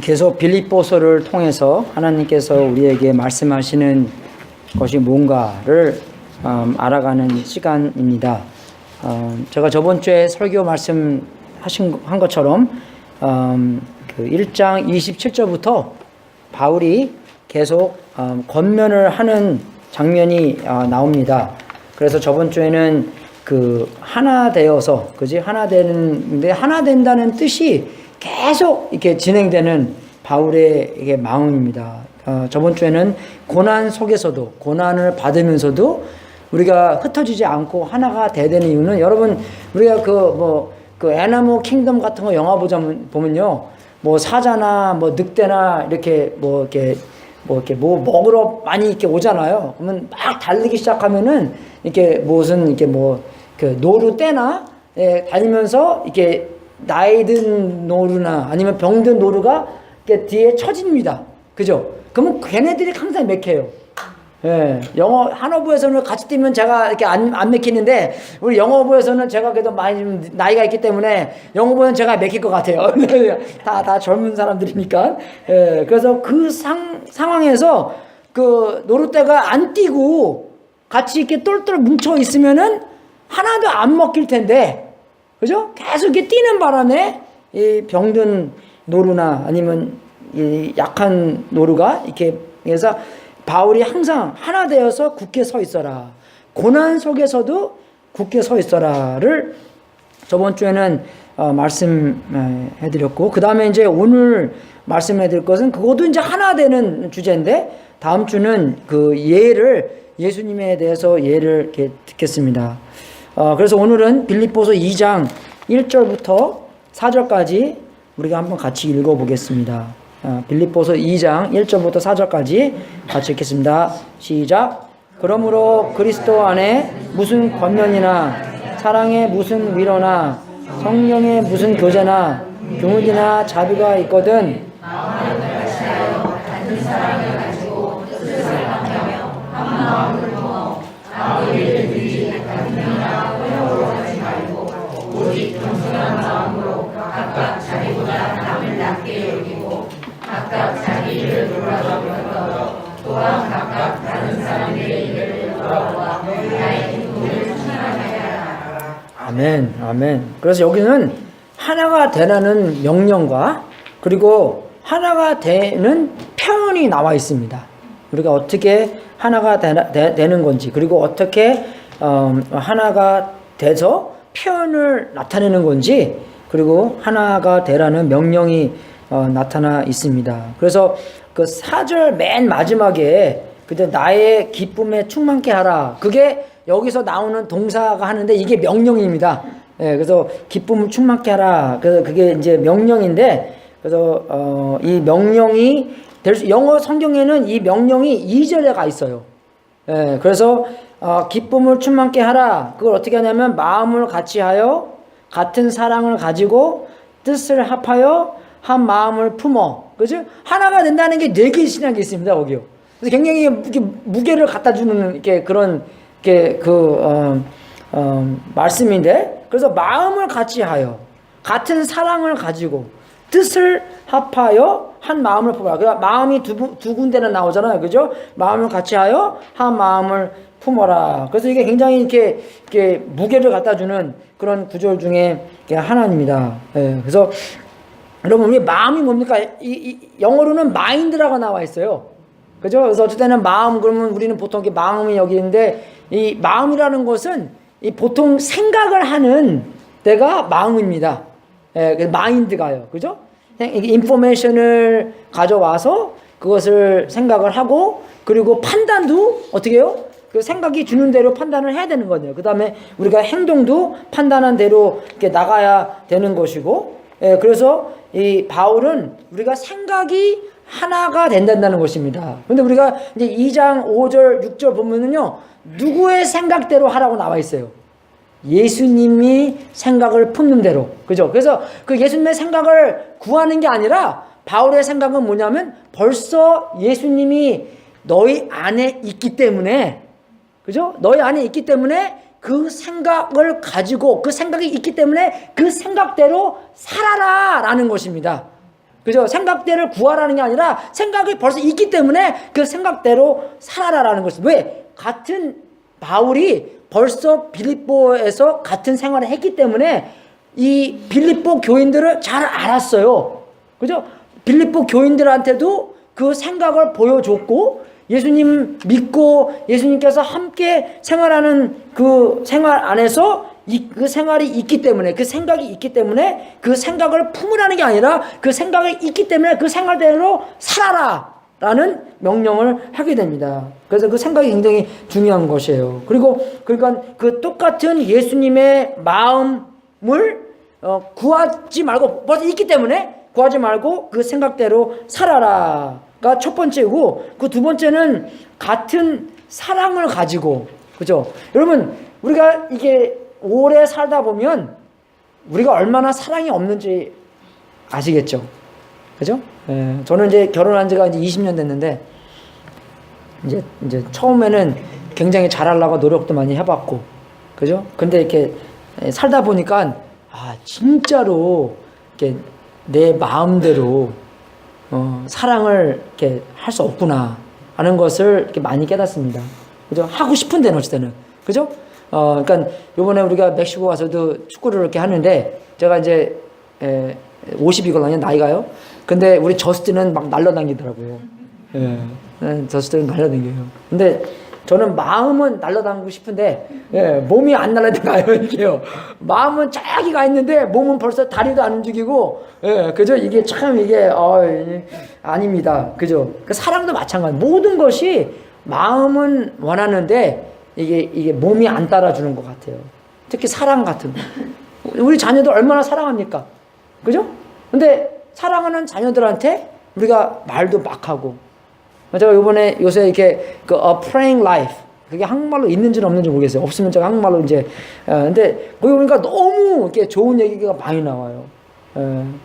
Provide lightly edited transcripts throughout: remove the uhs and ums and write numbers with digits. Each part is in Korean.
계속 빌립보서를 통해서 하나님께서 우리에게 말씀하시는 것이 뭔가를 알아가는 시간입니다. 제가 저번 주에 설교 한 것처럼 그 1장 27절부터 바울이 계속 권면을 하는 장면이 나옵니다. 그래서 저번 주에는 그 하나 되어서, 하나 되는데, 하나 된다는 뜻이 계속 이렇게 진행되는 바울의 이게 마음입니다. 저번 주에는 고난 속에서도, 고난을 받으면서도 우리가 흩어지지 않고 하나가 돼야 되는 이유는, 여러분, 우리가 그 애나무 킹덤 같은 거 영화 보면요, 뭐 사자나 뭐 늑대나 이렇게 뭐 먹으러 많이 이렇게 오잖아요. 그러면 막 달리기 시작하면은 이렇게 무슨 이렇게 그 노루 떼나 다니면서 이렇게 나이 든 노루나 아니면 병든 노루가 이렇게 뒤에 처집니다. 그죠? 그러면 걔네들이 항상 맥혀요. 예, 한어부에서는 같이 뛰면 제가 이렇게 안 맥히는데, 우리 영어부에서는 제가 그래도 많이 좀 나이가 있기 때문에 영어부는 제가 맥힐 것 같아요. 다 젊은 사람들이니까. 예, 그래서 그 상황에서 그 노루떼가 안 뛰고 같이 이렇게 똘똘 뭉쳐 있으면은 하나도 안 먹힐 텐데, 그죠? 계속 이렇게 뛰는 바람에 이 병든 노루나 아니면 이 약한 노루가 이렇게 해서 바울이 항상 하나 되어서 굳게 서 있어라. 고난 속에서도 굳게 서 있어라를 저번 주에는 말씀해드렸고, 그 다음에 이제 오늘 말씀해드릴 것은 그것도 이제 하나 되는 주제인데, 다음 주는 그 예수님에 대해서 예를 이렇게 듣겠습니다. 그래서 오늘은 빌립보서 2장 1절부터 4절까지 우리가 한번 같이 읽어보겠습니다. 빌립보서 2장 1절부터 4절까지 같이 읽겠습니다. 시작. 그러므로 그리스도 안에 무슨 권면이나 사랑에 무슨 위로나 성령의 무슨 교제나 교훈이나 자비가 있거든 같은 사랑을 가지고 뜻을 합하며 한 마음을 모아 아무 일을 위히 갈등이나 회오로 하지 말고 오직 겸손한 마음으로 각각 자기보다 남을 낮게 여기고 각각 자기 일을 돌아보면서 또한 각각 다른 사람의 일을 돌아보아 나의 기쁨을 충만하게 하라. 아멘, 아멘. 그래서 여기는 하나가 되라는 명령과 그리고 하나가 되는 표현이 나와 있습니다. 우리가 어떻게 하나가 되는 건지, 그리고 어떻게 하나가 돼서 표현을 나타내는 건지, 그리고 하나가 되라는 명령이 나타나 있습니다. 그래서 그 4절 맨 마지막에 그때 나의 기쁨에 충만케 하라. 그게 여기서 나오는 동사가 하는데 이게 명령입니다. 예, 그래서 기쁨을 충만케 하라. 그래서 그게 이제 명령인데, 그래서 이 명령이 영어 성경에는 이 명령이 2절에 가 있어요. 예, 그래서 기쁨을 충만케 하라. 그걸 어떻게 하냐면 마음을 같이하여 같은 사랑을 가지고 뜻을 합하여 한 마음을 품어. 그죠? 하나가 된다는 게 4개의 신약이 있습니다, 거기요. 그래서 굉장히 이렇게 무게를 갖다 주는 이렇게 그런 말씀인데, 그래서 마음을 같이하여 같은 사랑을 가지고 뜻을 합하여 한 마음을 품어라. 그러니까 마음이 두 군데는 나오잖아요. 그죠? 마음을 같이하여 한 마음을 품어라. 그래서 이게 굉장히 이렇게 무게를 갖다 주는 그런 구절 중에 하나입니다. 예, 그래서 여러분, 우리 마음이 뭡니까? 영어로는 마인드라고 나와 있어요. 그죠? 그래서 어쩔 때는 마음, 그러면 우리는 보통 이렇게 마음이 여기 있는데, 이 마음이라는 것은 이 보통 생각을 하는 데가 마음입니다. 예, 그 마인드가요. 그죠? 인포메이션을 가져와서 그것을 생각을 하고, 그리고 판단도 어떻게 해요? 그 생각이 주는 대로 판단을 해야 되는 거예요. 그 다음에 우리가 행동도 판단한 대로 이렇게 나가야 되는 것이고, 예, 그래서 이 바울은 우리가 생각이 하나가 된다는 것입니다. 근데 우리가 이제 2장 5절 6절 보면은요, 누구의 생각대로 하라고 나와 있어요. 예수님이 생각을 품는 대로. 그죠? 그래서 그 예수님의 생각을 구하는 게 아니라 바울의 생각은 뭐냐면 벌써 예수님이 너희 안에 있기 때문에, 그죠? 너희 안에 있기 때문에 그 생각을 가지고, 그 생각이 있기 때문에 그 생각대로 살아라 라는 것입니다. 그죠? 생각대를 구하라는 게 아니라 생각이 벌써 있기 때문에 그 생각대로 살아라라는 것이. 왜? 같은 바울이 벌써 빌립보에서 같은 생활을 했기 때문에 이 빌립보 교인들을 잘 알았어요. 그죠? 빌립보 교인들한테도 그 생각을 보여줬고, 예수님 믿고 예수님께서 함께 생활하는 그 생활 안에서 그 생활이 있기 때문에, 그 생각이 있기 때문에 그 생각을 품으라는 게 아니라 그 생각이 있기 때문에 그 생활대로 살아라 라는 명령을 하게 됩니다. 그래서 그 생각이 굉장히 중요한 것이에요. 그리고 그러니까 그 똑같은 예수님의 마음을 구하지 말고, 벌써 있기 때문에 구하지 말고 그 생각대로 살아라가 첫 번째고, 그 두 번째는 같은 사랑을 가지고. 그죠? 여러분, 우리가 이게 오래 살다 보면 우리가 얼마나 사랑이 없는지 아시겠죠? 그죠? 예, 저는 이제 결혼한 지가 이제 20년 됐는데, 이제 처음에는 굉장히 잘하려고 노력도 많이 해봤고, 그죠? 근데 이렇게 살다 보니까, 진짜로 이렇게 내 마음대로 사랑을 이렇게 할 수 없구나 하는 것을 이렇게 많이 깨닫습니다. 그죠? 하고 싶은데, 어찌 때는. 그죠? 그러니까 요번에 우리가 멕시코 가서도 축구를 이렇게 하는데, 제가 이제 50이거든요, 나이가요. 근데 우리 저스틴은 막 날라다니더라고요. 저스틴은 날라다녀요. 근데 저는 마음은 날라다니고 싶은데, 몸이 안 날라다녀요, 이게요. 마음은 저기 가 있는데 몸은 벌써 다리도 안 움직이고, 그죠? 이게 참 아닙니다. 그죠? 그 사랑도 마찬가지. 모든 것이 마음은 원하는데 이게 몸이 안 따라주는 것 같아요. 특히 사랑 같은 거. 우리 자녀들 얼마나 사랑합니까? 그죠? 근데 사랑하는 자녀들한테 우리가 말도 막 하고. 제가 요새 이렇게 praying life, 그게 한국말로 있는지는 없는지 모르겠어요. 없으면 제가 한국말로 이제, 근데 거기 보니까 너무 이렇게 좋은 얘기가 많이 나와요.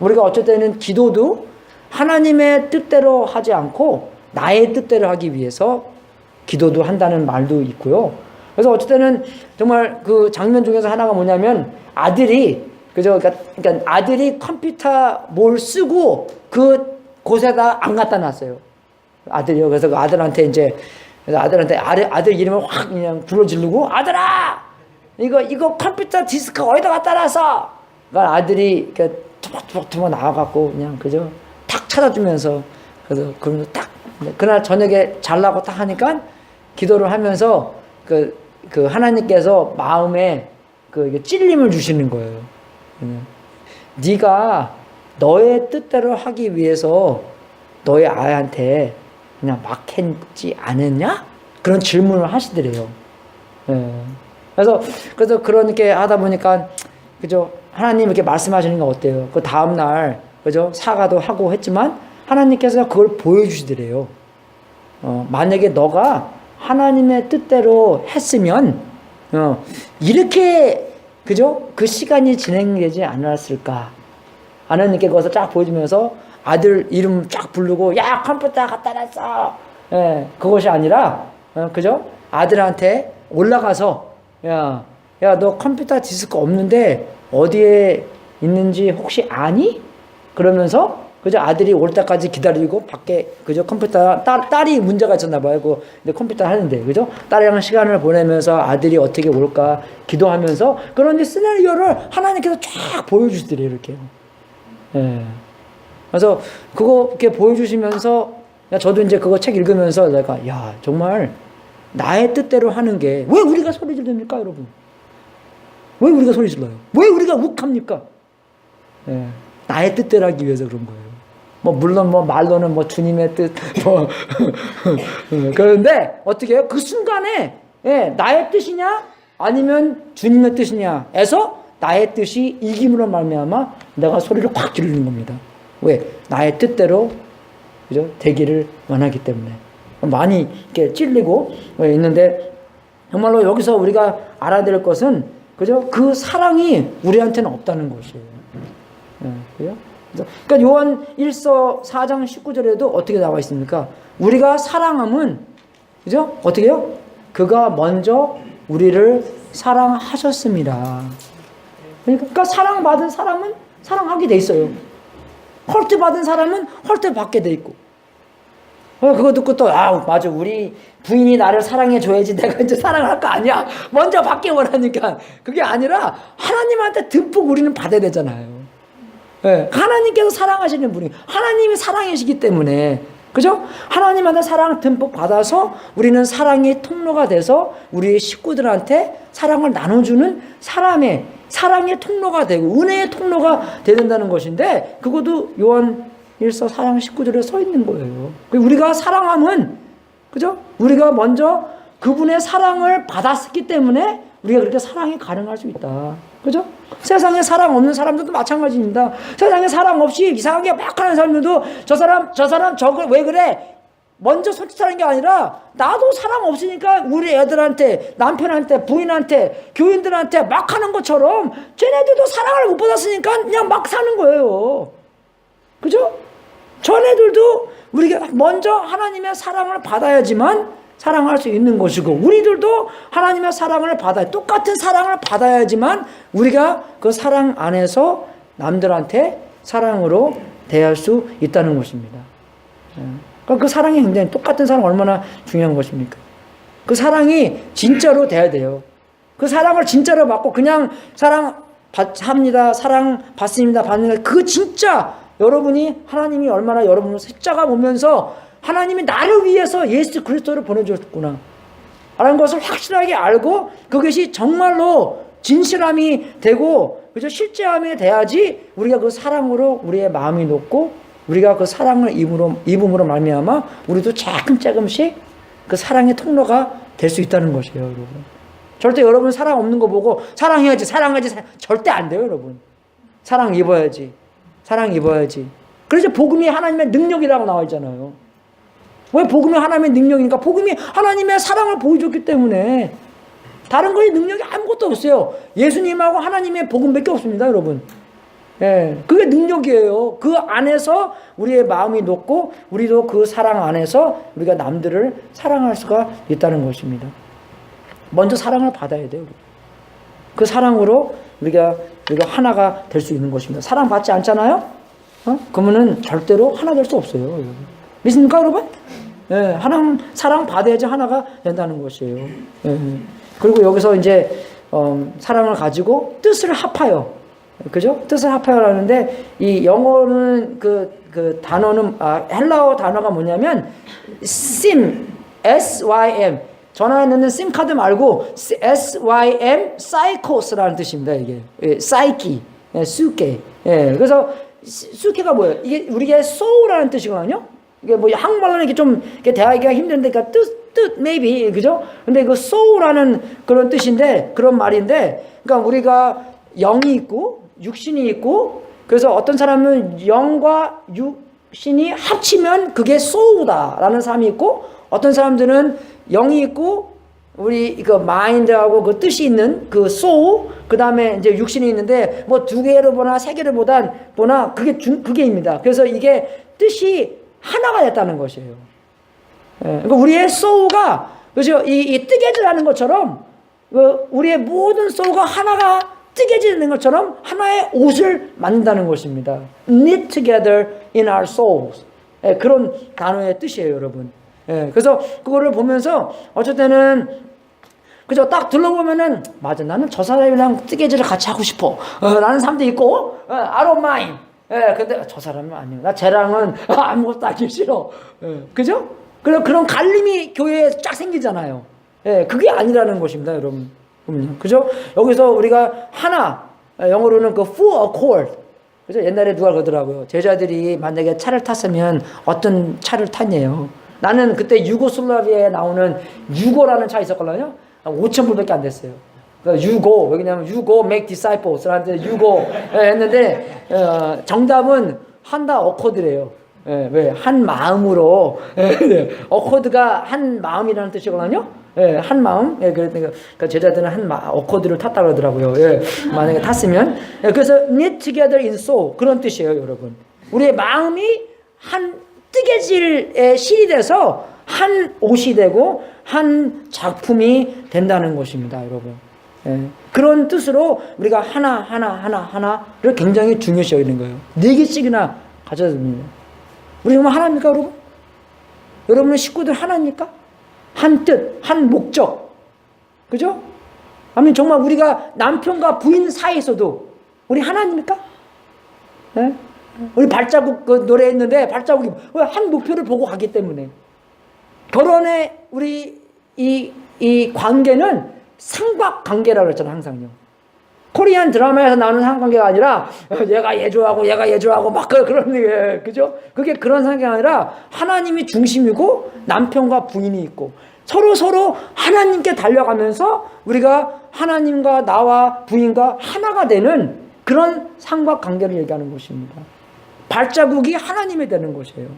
우리가 어쩔 때는 기도도 하나님의 뜻대로 하지 않고 나의 뜻대로 하기 위해서 기도도 한다는 말도 있고요. 그래서 어쩔 때는 정말 그 장면 중에서 하나가 뭐냐면, 아들이, 그죠? 그러니까 아들이 컴퓨터 뭘 쓰고 그 곳에다 안 갖다 놨어요. 아들이요. 그래서 그 아들한테 이제, 그래서 아들 이름을 확 그냥 불러지르고, 아들아! 이거 컴퓨터 디스크 어디다 갖다 놨어? 그러니까 아들이 이렇게 투벅투벅 나와갖고 그냥, 그죠? 탁 찾아주면서, 그래서 그러면서 딱, 그날 저녁에 잘라고 딱 하니까 기도를 하면서 그 하나님께서 마음에 그 찔림을 주시는 거예요. 네가 너의 뜻대로 하기 위해서 너의 아이한테 그냥 막 했지 않았냐? 그런 질문을 하시더래요. 그래서 그렇게 하다 보니까, 그죠? 하나님 이렇게 말씀하시는 거 어때요? 그 다음날, 그죠? 사과도 하고 했지만 하나님께서 그걸 보여주시더래요. 만약에 너가 하나님의 뜻대로 했으면, 이렇게, 그죠? 그 시간이 진행되지 않았을까? 하나님께 그것을 쫙 보여주면서 아들 이름 쫙 부르고, 야, 컴퓨터 갖다 놨어! 그것이 아니라, 그죠? 아들한테 올라가서, 야, 너 컴퓨터 디스크 없는데 어디에 있는지 혹시 아니? 그러면서, 그죠? 아들이 올 때까지 기다리고 밖에, 그죠? 컴퓨터, 딸이 문제가 있었나 봐요. 근데 컴퓨터 하는데, 그죠? 딸이랑 시간을 보내면서 아들이 어떻게 올까 기도하면서 그런 시나리오를 하나님께서 쫙 보여주시더래요, 이렇게. 그래서 그거 이렇게 보여주시면서, 저도 이제 그거 책 읽으면서 내가, 정말 나의 뜻대로 하는 게, 왜 우리가 소리 지릅니까, 여러분? 왜 우리가 소리 질러요? 왜 우리가 욱합니까? 나의 뜻대로 하기 위해서 그런 거예요. 물론 말로는 주님의 뜻, 그런데 어떻게 해요? 그 순간에, 나의 뜻이냐? 아니면 주님의 뜻이냐? 에서 나의 뜻이 이김으로 말미암아 내가 소리를 확 지르는 겁니다. 왜? 나의 뜻대로, 그죠? 되기를 원하기 때문에. 많이 이렇게 찔리고 있는데, 정말로 여기서 우리가 알아야 될 것은, 그죠? 그 사랑이 우리한테는 없다는 것이에요. 그죠? 그러니까 요한 1서 4장 19절에도 어떻게 나와 있습니까? 우리가 사랑함은, 그죠? 어떻게 해요? 그가 먼저 우리를 사랑하셨습니다. 그러니까 사랑받은 사람은 사랑하게 돼 있어요. 헐트 받은 사람은 헐트 받게 돼 있고. 그거 듣고 또, 맞아. 우리 부인이 나를 사랑해줘야지 내가 이제 사랑을 할 거 아니야. 먼저 받기 원하니까. 그게 아니라 하나님한테 듬뿍 우리는 받아야 되잖아요. 네, 하나님께서 사랑하시는 분이, 하나님이 사랑이시기 때문에, 그죠? 하나님한테 사랑 듬뿍 받아서 우리는 사랑의 통로가 돼서 우리의 식구들한테 사랑을 나눠주는 사랑의 통로가 되고 은혜의 통로가 되는다는 것인데, 그것도 요한 1서 사랑 19절에 서 있는 거예요. 우리가 사랑하면, 그죠? 우리가 먼저 그분의 사랑을 받았기 때문에 우리가 그렇게 사랑이 가능할 수 있다. 그죠? 세상에 사랑 없는 사람들도 마찬가지입니다. 세상에 사랑 없이 이상하게 막 하는 사람들도 저 사람 저거 왜 그래? 먼저 솔직하는 게 아니라 나도 사랑 없으니까 우리 애들한테, 남편한테, 부인한테, 교인들한테 막 하는 것처럼 쟤네들도 사랑을 못 받았으니까 그냥 막 사는 거예요. 그죠? 전애들도 우리가 먼저 하나님의 사랑을 받아야지만 사랑할 수 있는 것이고, 우리들도 하나님의 사랑을 똑같은 사랑을 받아야지만 우리가 그 사랑 안에서 남들한테 사랑으로 대할 수 있다는 것입니다. 그러니까 그 사랑이 굉장히, 똑같은 사랑 얼마나 중요한 것입니까? 그 사랑이 진짜로 돼야 돼요. 그 사랑을 진짜로 받고 그냥 사랑 합니다, 사랑 받습니다, 받는 그 진짜 여러분이, 하나님이 얼마나 여러분을 십자가 보면서 하나님이 나를 위해서 예수 그리스도를 보내주셨구나 라는 것을 확실하게 알고 그것이 정말로 진실함이 되고, 그죠? 실제함이 돼야지 우리가 그 사랑으로 우리의 마음이 녹고 우리가 그 사랑을 입음으로 말미암아 우리도 조금씩 그 사랑의 통로가 될 수 있다는 것이에요, 여러분. 절대 여러분 사랑 없는 거 보고 사랑해야지 절대 안 돼요, 여러분. 사랑 입어야지. 그래서 복음이 하나님의 능력이라고 나와 있잖아요. 왜 복음이 하나님의 능력이니까? 복음이 하나님의 사랑을 보여줬기 때문에. 다른 거에 능력이 아무것도 없어요. 예수님하고 하나님의 복음밖에 없습니다, 여러분. 예, 그게 능력이에요. 그 안에서 우리의 마음이 녹고 우리도 그 사랑 안에서 우리가 남들을 사랑할 수가 있다는 것입니다. 먼저 사랑을 받아야 돼요. 그 사랑으로 우리가 하나가 될 수 있는 것입니다. 사랑 받지 않잖아요? 그러면은 절대로 하나 될 수 없어요, 여러분. 믿습니까, 여러분? 예, 사랑 받아야지 하나가 된다는 것이에요. 예. 그리고 여기서 이제 사랑을 가지고 뜻을 합하여, 그죠? 뜻을 합하여라는데, 이 영어는 그 단어는, 헬라어 단어가 뭐냐면 sim, S-Y-M. 전화에 넣는 심 카드 말고 S-Y-M, 사이코스라는 뜻입니다. 이게 사이키, 수케. 그래서 수케가 뭐예요? 이게 우리의 soul라는 뜻이거든요. 이게 뭐 한국말로는 이게 좀 대하기가 힘든데, 그러니까 뜻 maybe, 그죠? 근데 그 soul라는 그런 뜻인데, 그런 말인데, 그러니까 우리가 영이 있고 육신이 있고, 그래서 어떤 사람은 영과 육신이 합치면 그게 soul다라는 사람이 있고, 어떤 사람들은 영이 있고 우리 그 마인드하고 그 뜻이 있는 그 soul, 그 다음에 이제 육신이 있는데, 뭐 두 개를 보나 세 개를 보나 그게입니다. 그래서 이게 뜻이 하나가 됐다는 것이에요. 그러니까 우리의 soul가, 그죠? 이 뜨개질하는 것처럼, 우리의 모든 soul가 하나가 뜨개지는 것처럼 하나의 옷을 만든다는 것입니다. Knit together in our souls. 그런 단어의 뜻이에요, 여러분. 그래서 그거를 보면서 어쩔 때는, 그죠? 딱 둘러보면은, 맞아, 나는 저 사람이랑 뜨개질을 같이 하고 싶어 라는 사람도 있고, I don't mind. 근데 저 사람은 아니에요. 나 쟤랑은 아무것도 하기 싫어. 그죠? 그런 갈림이 교회에 쫙 생기잖아요. 그게 아니라는 것입니다, 여러분. 그죠? 여기서 우리가 하나, 영어로는 그 full accord. 그죠? 옛날에 누가 그러더라고요. 제자들이 만약에 차를 탔으면 어떤 차를 탔냐요. 나는 그때 유고슬라비아에 나오는 유고라는 차 있었거든요. 5,000불밖에 안 됐어요. 유고, 왜냐면 유고 make disciples 라는데 유고 했는데, 정답은 한다 어코드래요. 왜? 한 마음으로. 어코드가 한 마음이라는 뜻이거든요. 한 마음. 그러니까 제자들은 어코드를 탔다 그러더라고요. 만약에 탔으면. 그래서 knit together in soul. 그런 뜻이에요, 여러분. 우리의 마음이 한 뜨개질의 실이 돼서 한 옷이 되고 한 작품이 된다는 것입니다, 여러분. 그런 뜻으로 우리가 하나를 굉장히 중요시 여기는 거예요. 4개씩이나 가져야 됩니다. 우리 정말 하나입니까, 여러분? 여러분의 식구들 하나입니까? 한 뜻, 한 목적. 그죠? 아니, 정말 우리가 남편과 부인 사이에서도 우리 하나입니까? 네? 우리 발자국 그 노래 했는데 발자국이 한 목표를 보고 가기 때문에 결혼의 우리 이 관계는 삼각관계라고 했잖아요, 항상요. 코리안 드라마에서 나오는 삼각관계가 아니라 얘가 얘 좋아하고 얘가 얘 좋아하고 막 그런 게, 그죠? 그게 그런 관계가 아니라 하나님이 중심이고 남편과 부인이 있고 서로 하나님께 달려가면서 우리가 하나님과 나와 부인과 하나가 되는 그런 삼각관계를 얘기하는 것입니다. 발자국이 하나님이 되는 것이에요.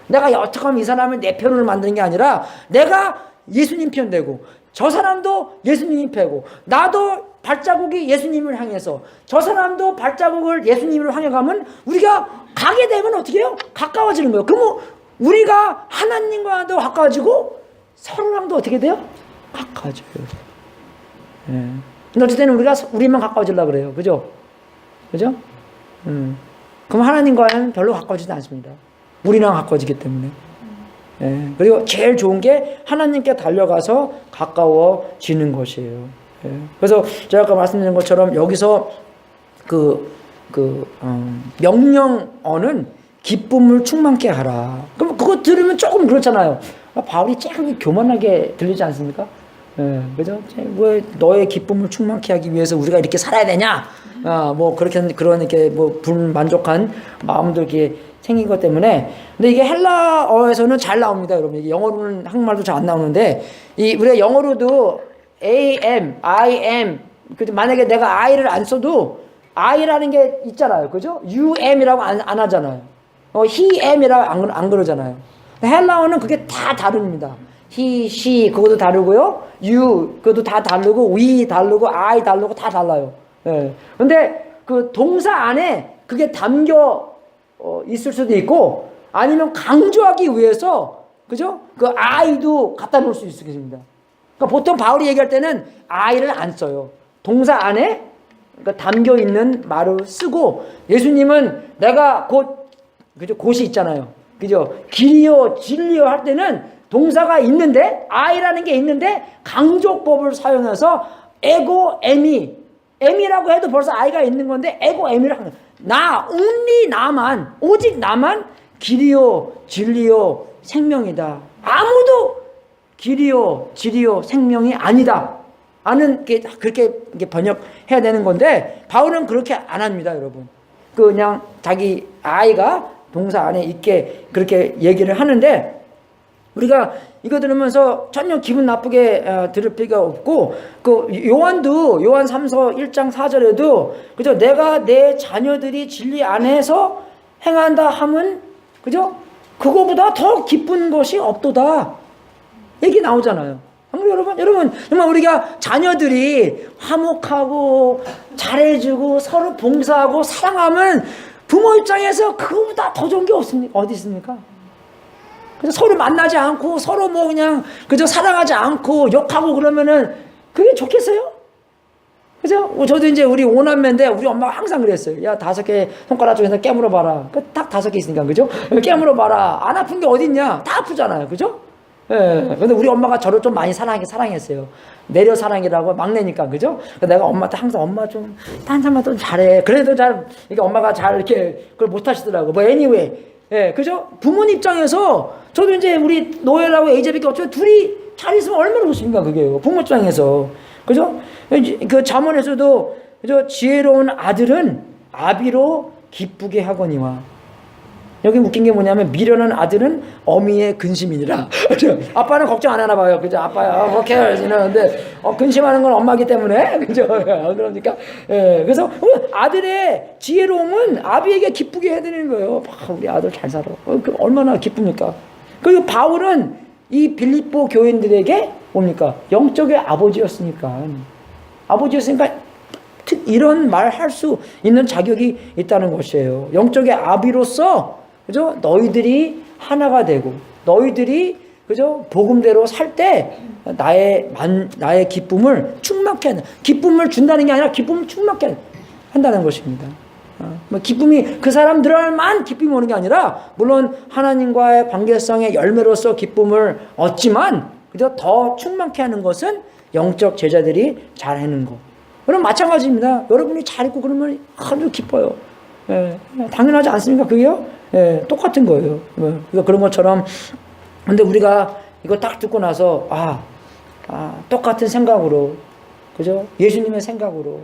내가 어떻게 하면 이 사람을 내 편으로 만드는 게 아니라 내가 예수님 편 되고 저 사람도 예수님 편이고 나도 발자국이 예수님을 향해서 저 사람도 발자국을 예수님을 향해 가면 우리가 가게 되면 어떻게 해요? 가까워지는 거예요. 그러면 우리가 하나님과도 가까워지고 서로랑도 어떻게 돼요? 가까워져요. 예. 근데 어쨌든 우리만 가까워지려고 그래요. 그죠? 그죠? 그럼 하나님과는 별로 가까워지지 않습니다. 우리랑 가까워지기 때문에. 예. 그리고 제일 좋은 게 하나님께 달려가서 가까워지는 것이에요. 예. 그래서 제가 아까 말씀드린 것처럼 여기서 명령어는 기쁨을 충만케 하라. 그럼 그거 들으면 조금 그렇잖아요. 바울이 조금 교만하게 들리지 않습니까? 예, 그죠? 왜 너의 기쁨을 충만케 하기 위해서 우리가 이렇게 살아야 되냐? 뭐 그렇게 뭐 불만족한 마음도 이렇게 생긴 것 때문에. 근데 이게 헬라어에서는 잘 나옵니다, 여러분. 이게 영어로는 한국말도 잘 안 나오는데 우리가 영어로도 am, I am. 만약에 내가 I를 안 써도 I라는 게 있잖아요, 그죠? you am이라고 안 하잖아요. he am이라고 안 그러잖아요. 헬라어는 그게 다 다릅니다. he, she 그것도 다르고요. you 그것도 다 다르고 we 다르고 I 다르고 다 달라요. 예. 근데 그 동사 안에 그게 담겨 있을 수도 있고 아니면 강조하기 위해서 그죠? 그 I도 갖다 놓을 수 있습니다. 그러니까 보통 바울이 얘기할 때는 I를 안 써요. 동사 안에 그러니까 담겨 있는 말을 쓰고 예수님은 내가 곧이 있잖아요. 그죠? 길이요, 진리요 할 때는 동사가 있는데, I라는 게 있는데, 강조법을 사용해서 에고, M이라고 해도 벌써 I가 있는 건데, 에고, M이라고 하는 only 나만, 오직 나만 길이요, 진리요, 생명이다. 아무도 길이요, 진리요, 생명이 아니다. 그렇게 번역해야 되는 건데, 바울은 그렇게 안 합니다, 여러분. 그냥 자기 I가 동사 안에 있게 그렇게 얘기를 하는데 우리가 이거 들으면서 전혀 기분 나쁘게 들을 필요가 없고 요한도 요한 3서 1장 4절에도 그죠? 내가 내 자녀들이 진리 안에서 행한다 함은 그죠? 그거보다 더 기쁜 것이 없도다. 얘기 나오잖아요. 여러분 정말 우리가 자녀들이 화목하고 잘해주고 서로 봉사하고 사랑하면 부모 입장에서 그거보다 더 좋은 게 어디 있습니까? 그래서 서로 만나지 않고 서로 뭐 그냥 그저 사랑하지 않고 욕하고 그러면은 그게 좋겠어요? 그죠? 저도 이제 우리 5남매인데 우리 엄마가 항상 그랬어요. 야, 5개 손가락 중에서 깨물어 봐라. 딱 5개 있으니까 그죠? 깨물어 봐라. 안 아픈 게 어디 있냐? 다 아프잖아요. 그죠? 예. 근데 우리 엄마가 저를 좀 많이 사랑했어요. 내려 사랑이라고 막내니까 그죠? 내가 엄마한테 항상 엄마 좀 한참만 좀 잘해. 그래도 이게 엄마가 잘 이렇게 그걸 못 하시더라고. 뭐 anyway, 예, 그죠? 부모님 입장에서 저도 이제 우리 노엘하고 에이제비가 어쩌면 둘이 잘 있으면 얼마나 좋습니까? 그게요. 부모 입장에서 그죠? 그 잠언에서도 그죠? 지혜로운 아들은 아비로 기쁘게 하거니와. 여기 웃긴 게 뭐냐면 미련한 아들은 어미의 근심이니라. 아빠는 걱정 안 하나 봐요. 그죠? 아빠야, 뭐 cares 이러는데 근심하는 건 엄마기 때문에 그죠? 그러니까 그래서 아들의 지혜로움은 아비에게 기쁘게 해드리는 거예요. 우리 아들 잘 살아. 얼마나 기쁩니까? 그리고 바울은 이 빌립보 교인들에게 뭡니까? 영적의 아버지였으니까 이런 말 할 수 있는 자격이 있다는 것이에요. 영적의 아비로서 그죠? 너희들이 하나가 되고 너희들이 그죠? 복음대로 살 때 나의 기쁨을 충만케 하는 기쁨을 준다는 게 아니라 기쁨을 충만케 한다는 것입니다. 뭐 기쁨이 그 사람들만 기쁨이 오는 게 아니라 물론 하나님과의 관계성의 열매로서 기쁨을 얻지만 그저 더 충만케 하는 것은 영적 제자들이 잘하는 거. 그럼 마찬가지입니다. 여러분이 잘 있고 그러면 아주 기뻐요. 예, 당연하지 않습니까? 그게요? 예, 똑같은 거예요. 그러니까 그런 것처럼 근데 우리가 이거 딱 듣고 나서 똑같은 생각으로 그죠? 예수님의 생각으로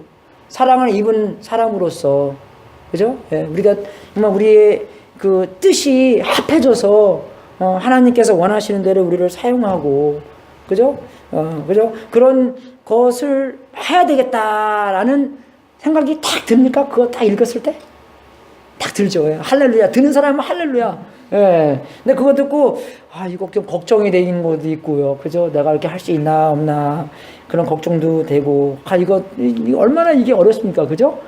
사랑을 입은 사람으로서 그죠? 예, 우리가 정말 우리의 그 뜻이 합해져서 하나님께서 원하시는 대로 우리를 사용하고 그죠? 그죠? 그런 것을 해야 되겠다라는 생각이 딱 듭니까? 그거 딱 읽었을 때? 딱 들죠. 예. 할렐루야. 듣는 사람은 할렐루야. 예. 근데 그거 듣고, 이거 좀 걱정이 되는 것도 있고요. 그죠? 내가 이렇게 할 수 있나, 없나. 그런 걱정도 되고. 이거 얼마나 이게 어렵습니까? 그죠?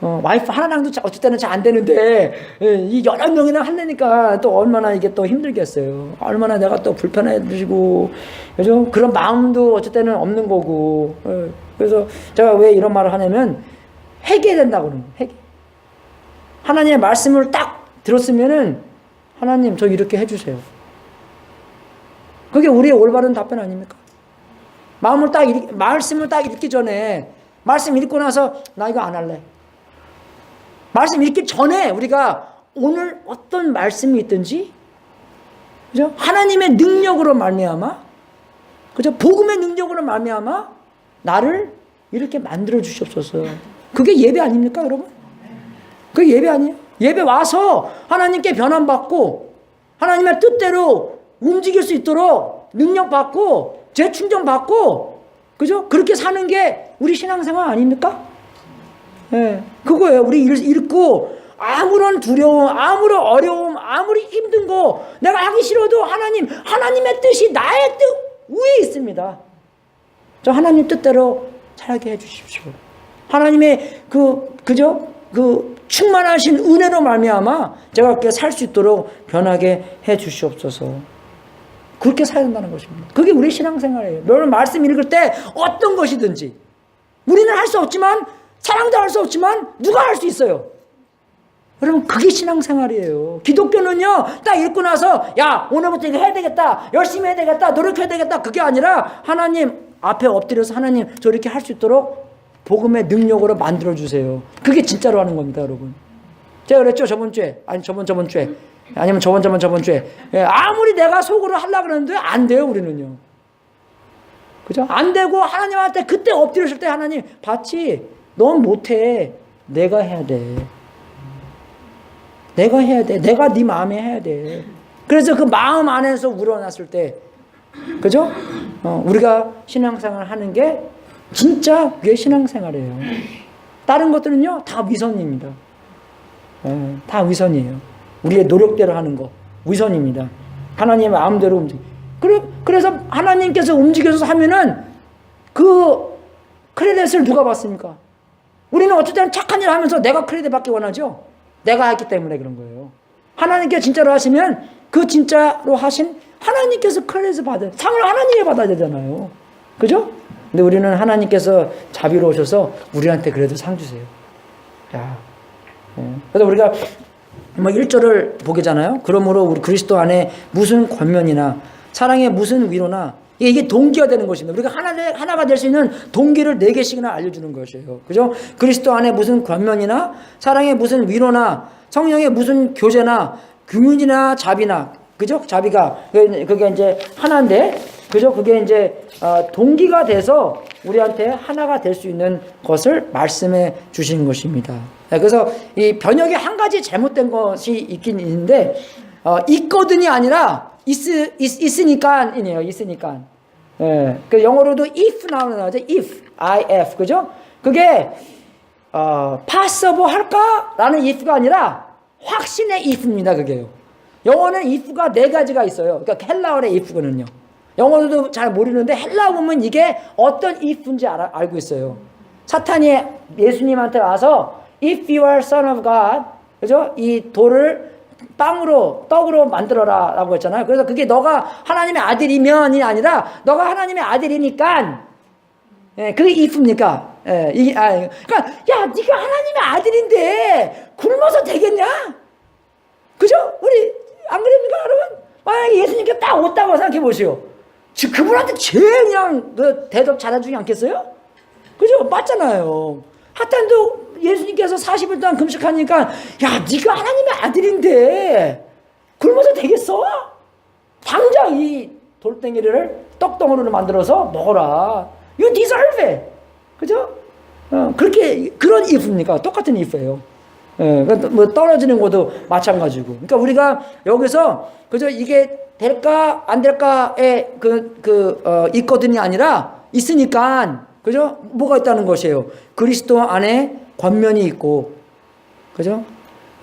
와이프 하나랑도 어쩔 때는 잘 안 되는데, 이 여러 명이나 하려니까 또 얼마나 이게 또 힘들겠어요. 얼마나 내가 또 불편해지고, 그죠? 그런 마음도 어쩔 때는 없는 거고. 예. 그래서 제가 왜 이런 말을 하냐면, 회개된다고 그러는 거예요. 회개. 하나님의 말씀을 딱 들었으면은, 하나님, 저 이렇게 해주세요. 그게 우리의 올바른 답변 아닙니까? 말씀을 딱 읽기 전에, 말씀 읽고 나서, 나 이거 안 할래. 말씀 읽기 전에 우리가 오늘 어떤 말씀이 있든지, 그죠? 하나님의 능력으로 말미암아, 그죠? 복음의 능력으로 말미암아 나를 이렇게 만들어 주시옵소서. 그게 예배 아닙니까, 여러분? 그게 예배 아니에요? 예배 와서 하나님께 변환받고 하나님의 뜻대로 움직일 수 있도록 능력받고 재충전받고 그죠? 그렇게 사는 게 우리 신앙생활 아닙니까? 네, 그거예요. 우리 읽고 아무런 두려움, 아무런 어려움, 아무리 힘든 거 내가 하기 싫어도 하나님의 뜻이 나의 뜻 위에 있습니다. 저 하나님 뜻대로 살게 해주십시오. 하나님의 그죠? 충만하신 은혜로 말미암아 제가 그렇게 살 수 있도록 변하게 해 주시옵소서. 그렇게 살아야 된다는 것입니다. 그게 우리 신앙생활이에요. 여러분 말씀 읽을 때 어떤 것이든지 우리는 할 수 없지만 사랑도 할 수 없지만 누가 할 수 있어요. 여러분 그게 신앙생활이에요. 기독교는요 딱 읽고 나서 야 오늘부터 이거 해야 되겠다, 열심히 해야 되겠다, 노력해야 되겠다, 그게 아니라 하나님 앞에 엎드려서 하나님 저 이렇게 할 수 있도록 복음의 능력으로 만들어주세요. 그게 진짜로 하는 겁니다, 여러분. 제가 그랬죠, 저번 주에. 아니면 저번 주에. 예, 아무리 내가 속으로 하려고 그러는데 안 돼요, 우리는요. 그죠? 안 되고 하나님한테 그때 엎드렸을 때 하나님, 봤지? 넌 못해. 내가 해야 돼. 내가 해야 돼. 내가 네 마음에 해야 돼. 그래서 그 마음 안에서 우러났을 때, 그죠? 우리가 신앙생활을 하는 게 진짜 그게 신앙생활이에요. 다른 것들은요 다 위선입니다. 다 위선이에요. 우리의 노력대로 하는 거 위선입니다. 하나님의 마음대로 움직이. 그래서 하나님께서 움직여서 하면은 그 크레딧을 누가 받습니까? 우리는 어쨌든 착한 일 하면서 내가 크레딧 받기 원하죠. 내가 했기 때문에 그런 거예요. 하나님께서 진짜로 하시면 그 진짜로 하신 하나님께서 크레딧을 받아요. 상을 하나님이 받아야 되잖아요. 그죠? 근데 우리는 하나님께서 자비로우셔서 우리한테 그래도 상 주세요. 야. 그래서 우리가 뭐 1절을 보게잖아요. 그러므로 우리 그리스도 안에 무슨 권면이나 사랑의 무슨 위로나 이게 동기가 되는 것입니다. 우리가 하나가 될 수 있는 동기를 4개씩이나 알려주는 것이에요. 그죠? 그리스도 안에 무슨 권면이나 사랑의 무슨 위로나 성령의 무슨 교제나 금윤이나 자비나 그죠? 자비가 그게 이제 하나인데 그죠? 그게 이제 동기가 돼서 우리한테 하나가 될 수 있는 것을 말씀해 주신 것입니다. 그래서 이 번역에 한 가지 잘못된 것이 있긴 있는데 있거든이 아니라 있으니까이네요. 있으니까. 예. 그 영어로도 if 나오죠. if 그죠? 그게 possible 할까라는 if가 아니라 확신의 if입니다. 그게요. 영어는 if가 4가지가 있어요. 그러니까 헬라어의 if거든요. 영어도 잘 모르는데 헬라어 보면 이게 어떤 if인지 알고 있어요. 사탄이 예수님한테 와서 if you are son of God, 그죠? 이 돌을 떡으로 만들어라 라고 했잖아요. 그래서 그게 너가 하나님의 아들이면이 아니라 너가 하나님의 아들이니까, 예, 그게 if입니까? 예, 그러니까 야, 네가 하나님의 아들인데 굶어서 되겠냐? 그죠? 우리 안 그럽니까, 여러분? 만약에 예수님께 딱 왔다고 생각해 보시오. 그분한테 제일 그냥 대접 잘해주지 않겠어요? 그죠? 맞잖아요. 하탄도 예수님께서 40일 동안 금식하니까 야, 네가 하나님의 아들인데 굶어서 되겠어? 당장 이 돌덩이를 떡덩어리로 만들어서 먹어라. You deserve it. 그죠? 그렇게 그런 if입니까? 똑같은 if예요. 그러니까 뭐 떨어지는 것도 마찬가지고. 그러니까 우리가 여기서 그죠? 이게 될까 안 될까에 있거든이 아니라 있으니까 그죠? 뭐가 있다는 것이에요. 그리스도 안에 권면이 있고, 그죠?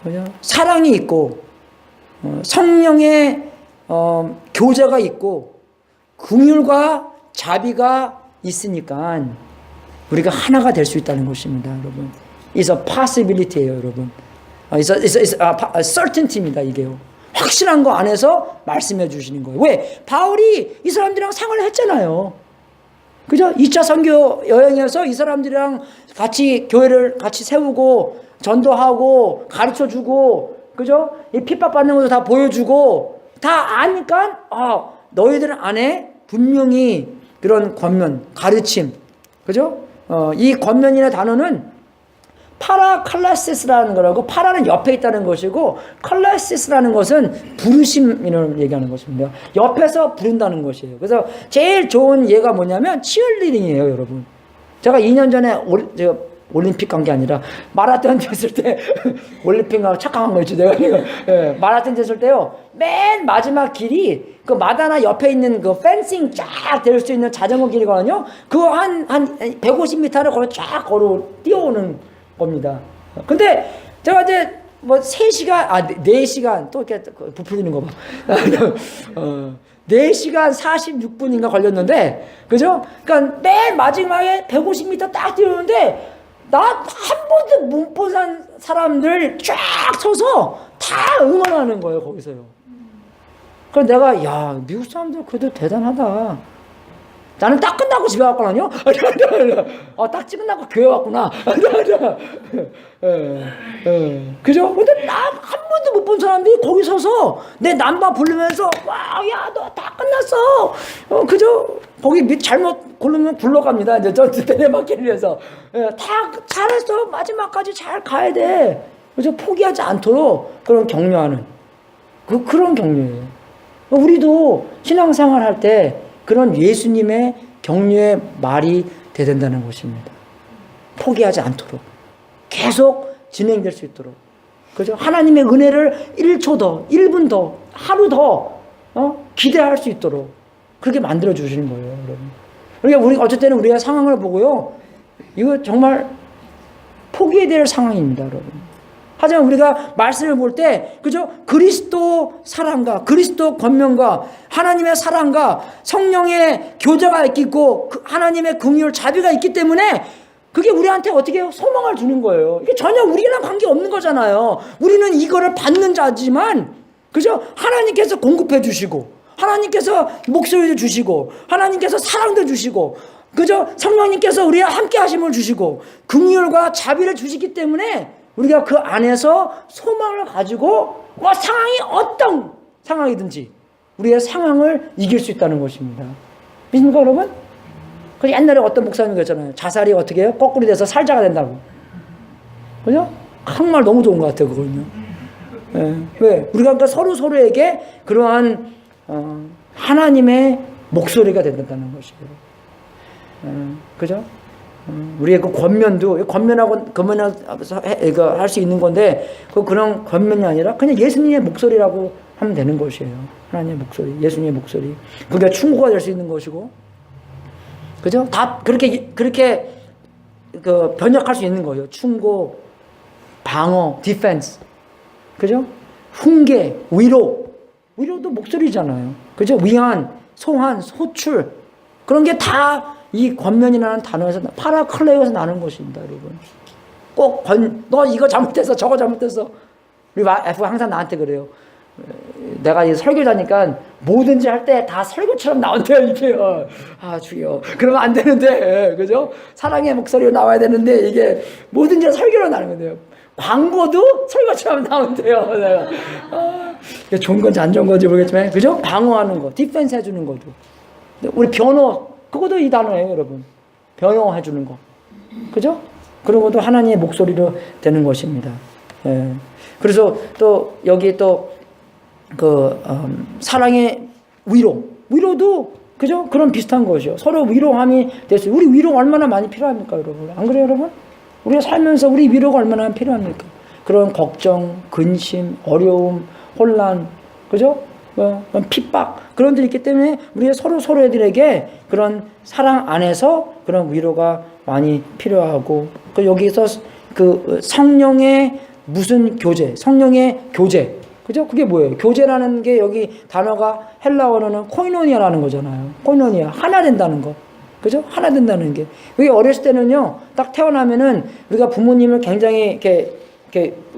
그죠? 사랑이 있고, 성령의 교제가 있고, 긍휼과 자비가 있으니까 우리가 하나가 될 수 있다는 것입니다, 여러분. It's a possibility예요, 여러분. It's a certainty입니다, 이게요. 확실한 거 안에서 말씀해 주시는 거예요. 왜? 바울이 이 사람들이랑 생활을 했잖아요. 그죠? 2차 선교 여행에서 이 사람들이랑 같이 교회를 같이 세우고 전도하고 가르쳐 주고, 그죠? 이 핍박받는 것도 다 보여주고 다 아니까 너희들 안에 분명히 그런 권면, 가르침, 그죠? 이 권면이라는 단어는 파라칼라시스라는 거라고, 파라는 옆에 있다는 것이고 칼라시스라는 것은 부르심을 얘기하는 것입니다. 옆에서 부른다는 것이에요. 그래서 제일 좋은 예가 뭐냐면 치얼리딩이에요, 여러분. 제가 2년 전에 올림픽 간 게 아니라 마라톤 했을 때 올림픽 가고 착각한 거였지 내가. 마라톤 했을 때요, 맨 마지막 길이 그 마다나 옆에 있는 그 펜싱 쫙 될 수 있는 자전거 길이거든요. 그거 한 150m를 걸어 뛰어오는 겁니다. 근데 제가 이제 뭐 3시간, 4시간, 또 이렇게 부풀리는 거 봐. 4시간 46분인가 걸렸는데, 그죠? 그러니까 맨 마지막에 150m 딱 뛰었는데, 나 한 번도 못 본 사람들 쫙 서서 다 응원하는 거예요, 거기서요. 그래서 내가, 야, 미국 사람들 그래도 대단하다. 나는 딱 끝나고 집에 왔거든요. 딱 끝나고 교회 왔구나. 그죠? 근데 나 한 번도 못 본 사람들이 거기 서서 내 남바 부르면서 와, 야, 너 다 끝났어. 그죠? 거기 잘못 고르면 굴러갑니다. 이제 저 내리막길을 위해서. 다 잘했어. 마지막까지 잘 가야 돼. 그죠? 포기하지 않도록 그런 격려하는 그런 격려예요. 우리도 신앙생활 할 때 그런 예수님의 격려의 말이 돼야 된다는 것입니다. 포기하지 않도록 계속 진행될 수 있도록, 그죠? 하나님의 은혜를 1초 더, 1분 더, 하루 더 기대할 수 있도록 그렇게 만들어 주시는 거예요, 여러분. 그러니까 우리 어쨌든 우리가 상황을 보고요, 이거 정말 포기해야 될 상황입니다, 여러분. 하지만 우리가 말씀을 볼 때, 그죠? 그리스도 사랑과 그리스도 권면과 하나님의 사랑과 성령의 교제가 있고 하나님의 긍휼 자비가 있기 때문에 그게 우리한테 어떻게 해요? 소망을 주는 거예요. 이게 전혀 우리랑 관계 없는 거잖아요. 우리는 이거를 받는 자지만, 그죠? 하나님께서 공급해 주시고, 하나님께서 목소리도 주시고, 하나님께서 사랑도 주시고, 그죠? 성령님께서 우리와 함께 하심을 주시고 긍휼과 자비를 주시기 때문에 우리가 그 안에서 소망을 가지고 상황이 어떤 상황이든지 우리의 상황을 이길 수 있다는 것입니다. 믿습니까, 여러분? 그 옛날에 어떤 목사님이 그랬잖아요. 자살이 어떻게 해요? 거꾸로 돼서 살자가 된다고. 그죠? 정말 너무 좋은 것 같아요, 그거는요. 왜? 우리가 그러니까 서로에게 그러한 하나님의 목소리가 된다는 것이에요. 그죠? 우리의 그 권면도, 권면하고 할 수 있는 건데, 그런 권면이 아니라 그냥 예수님의 목소리라고 하면 되는 것이에요. 하나님의 목소리, 예수님의 목소리. 그게 충고가 될 수 있는 것이고, 그죠? 다 그렇게 번역할 수 있는 거예요. 충고, 방어, 디펜스. 그죠? 훈계, 위로도 목소리잖아요. 그죠? 위안, 소환, 소출. 그런 게 다 이 권면이라는 단어에서, 파라클레오에서 나는 것입니다, 여러분. 꼭 너 이거 잘못했어, 저거 잘못했어. 우리 F 항상 나한테 그래요. 내가 이 설교자니까 뭐든지 할 때 다 설교처럼 나온대요, 이게. 주여. 그러면 안 되는데, 그죠? 사랑의 목소리로 나와야 되는데, 이게 뭐든지 설교로 나오는 건데요. 광고도 설교처럼 나온대요, 내가. 이게 좋은 건지 안 좋은 건지 모르겠지만, 그죠? 방어하는 거, 디펜스 해주는 것도. 우리 변호, 그것도 이 단어예요, 여러분. 변호해주는 거. 그죠? 그런 것도 하나님의 목소리로 되는 것입니다. 예. 그래서 또, 여기 또, 사랑의 위로도, 그죠? 그런 비슷한 것이요. 서로 위로함이 됐어요. 우리 위로 얼마나 많이 필요합니까, 여러분? 안 그래요, 여러분? 우리가 살면서 우리 위로가 얼마나 필요합니까? 그런 걱정, 근심, 어려움, 혼란, 그죠? 핍박, 그런 데 있기 때문에 우리가 서로에게 그런 사랑 안에서 그런 위로가 많이 필요하고, 여기서 성령의 무슨 교제, 성령의 교제, 그죠? 그게 뭐예요? 교제라는 게 여기 단어가 헬라어로는 코이노니아라는 거잖아요. 코이노니아. 하나 된다는 거. 그죠? 하나 된다는 게. 그게 어렸을 때는요, 딱 태어나면은 우리가 부모님을 굉장히 이렇게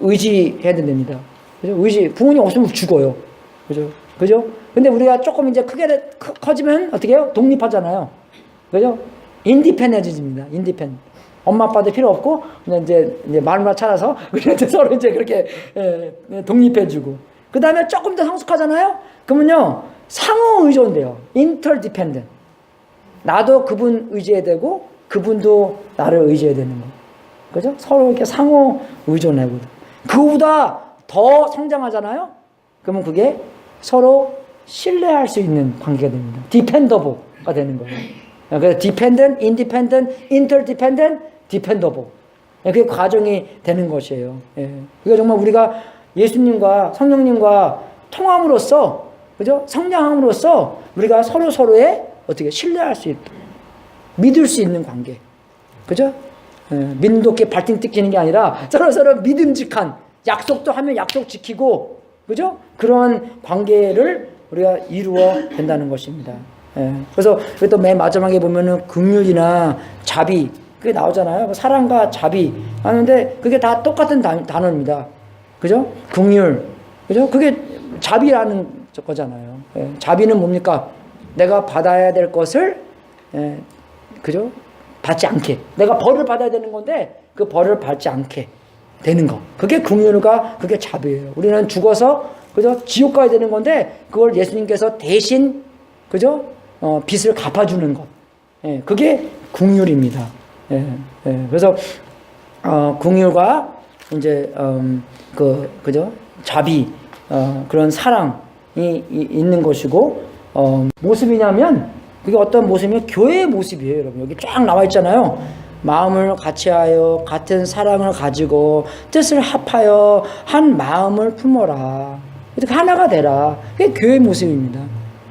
의지해야 된답니다. 그죠? 부모님 없으면 죽어요. 그죠? 그죠? 근데 우리가 조금 이제 커지면 어떻게 해요? 독립하잖아요. 그죠? 인디펜던트입니다. 인디펜던트. 엄마 아빠도 필요 없고 그냥 이제 마누라 찾아서 서로 이제 그렇게 독립해주고, 그 다음에 조금 더 성숙하잖아요. 그러면요 상호 의존돼요. 인터디펜던트. 나도 그분 의지해야 되고 그분도 나를 의지해야 되는 거. 그죠? 서로 이렇게 상호 의존하고, 그거보다 더 성장하잖아요. 그러면 그게 서로 신뢰할 수 있는 관계가 됩니다. 디펜더블가 되는 거예요. 그래서 디펜던트, 인디펜던트, 인터디펜던트, 디펜더블. 그게 과정이 되는 것이에요. 그러니까 정말 우리가 예수님과 성령님과 통함으로써, 그죠? 성장함으로써 우리가 서로의 어떻게 신뢰할 수 있다. 믿을 수 있는 관계. 그죠? 믿음도 이렇게 발등 뜯기는 게 아니라 서로 믿음직한, 약속도 하면 약속 지키고, 그죠? 그런 관계를 우리가 이루어 된다는 것입니다. 그래서 또 맨 마지막에 보면은 긍휼이나 자비, 그게 나오잖아요. 사랑과 자비 하는데 그게 다 똑같은 단어입니다. 그죠? 긍휼, 그죠? 그게 자비라는 거잖아요. 자비는 뭡니까? 내가 받아야 될 것을, 그죠? 받지 않게. 내가 벌을 받아야 되는 건데 그 벌을 받지 않게 되는 거. 그게 긍휼과 그게 자비예요. 우리는 죽어서, 그죠? 지옥 가야 되는 건데 그걸 예수님께서 대신, 그죠? 빚을 갚아주는 것. 그게 긍휼입니다. 그래서 긍휼과 이제 그죠? 자비, 그런 사랑이 있는 것이고, 모습이냐면 그게 어떤 모습이면 교회의 모습이에요, 여러분. 여기 쫙 나와 있잖아요. 마음을 같이하여 같은 사랑을 가지고 뜻을 합하여 한 마음을 품어라. 이렇게 하나가 되라. 그게 교회의 모습입니다.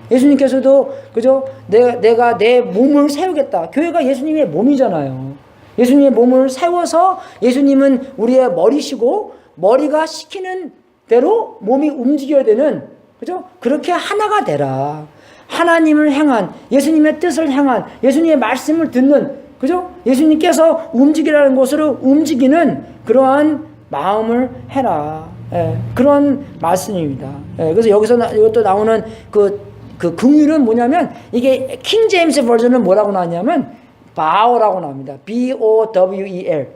예수님께서도, 그죠? 내가 내 몸을 세우겠다. 교회가 예수님의 몸이잖아요. 예수님의 몸을 세워서 예수님은 우리의 머리시고 머리가 시키는 대로 몸이 움직여야 되는, 그죠? 그렇게 하나가 되라. 하나님을 향한, 예수님의 뜻을 향한, 예수님의 말씀을 듣는, 그죠? 예수님께서 움직이라는 것으로 움직이는 그러한 마음을 해라. 그런 말씀입니다. 그래서 여기서 이것도 나오는 그 긍휼은 뭐냐면, 이게 킹 제임스 버전은 뭐라고 나왔냐면 bow라고 나옵니다. B-O-W-E-L.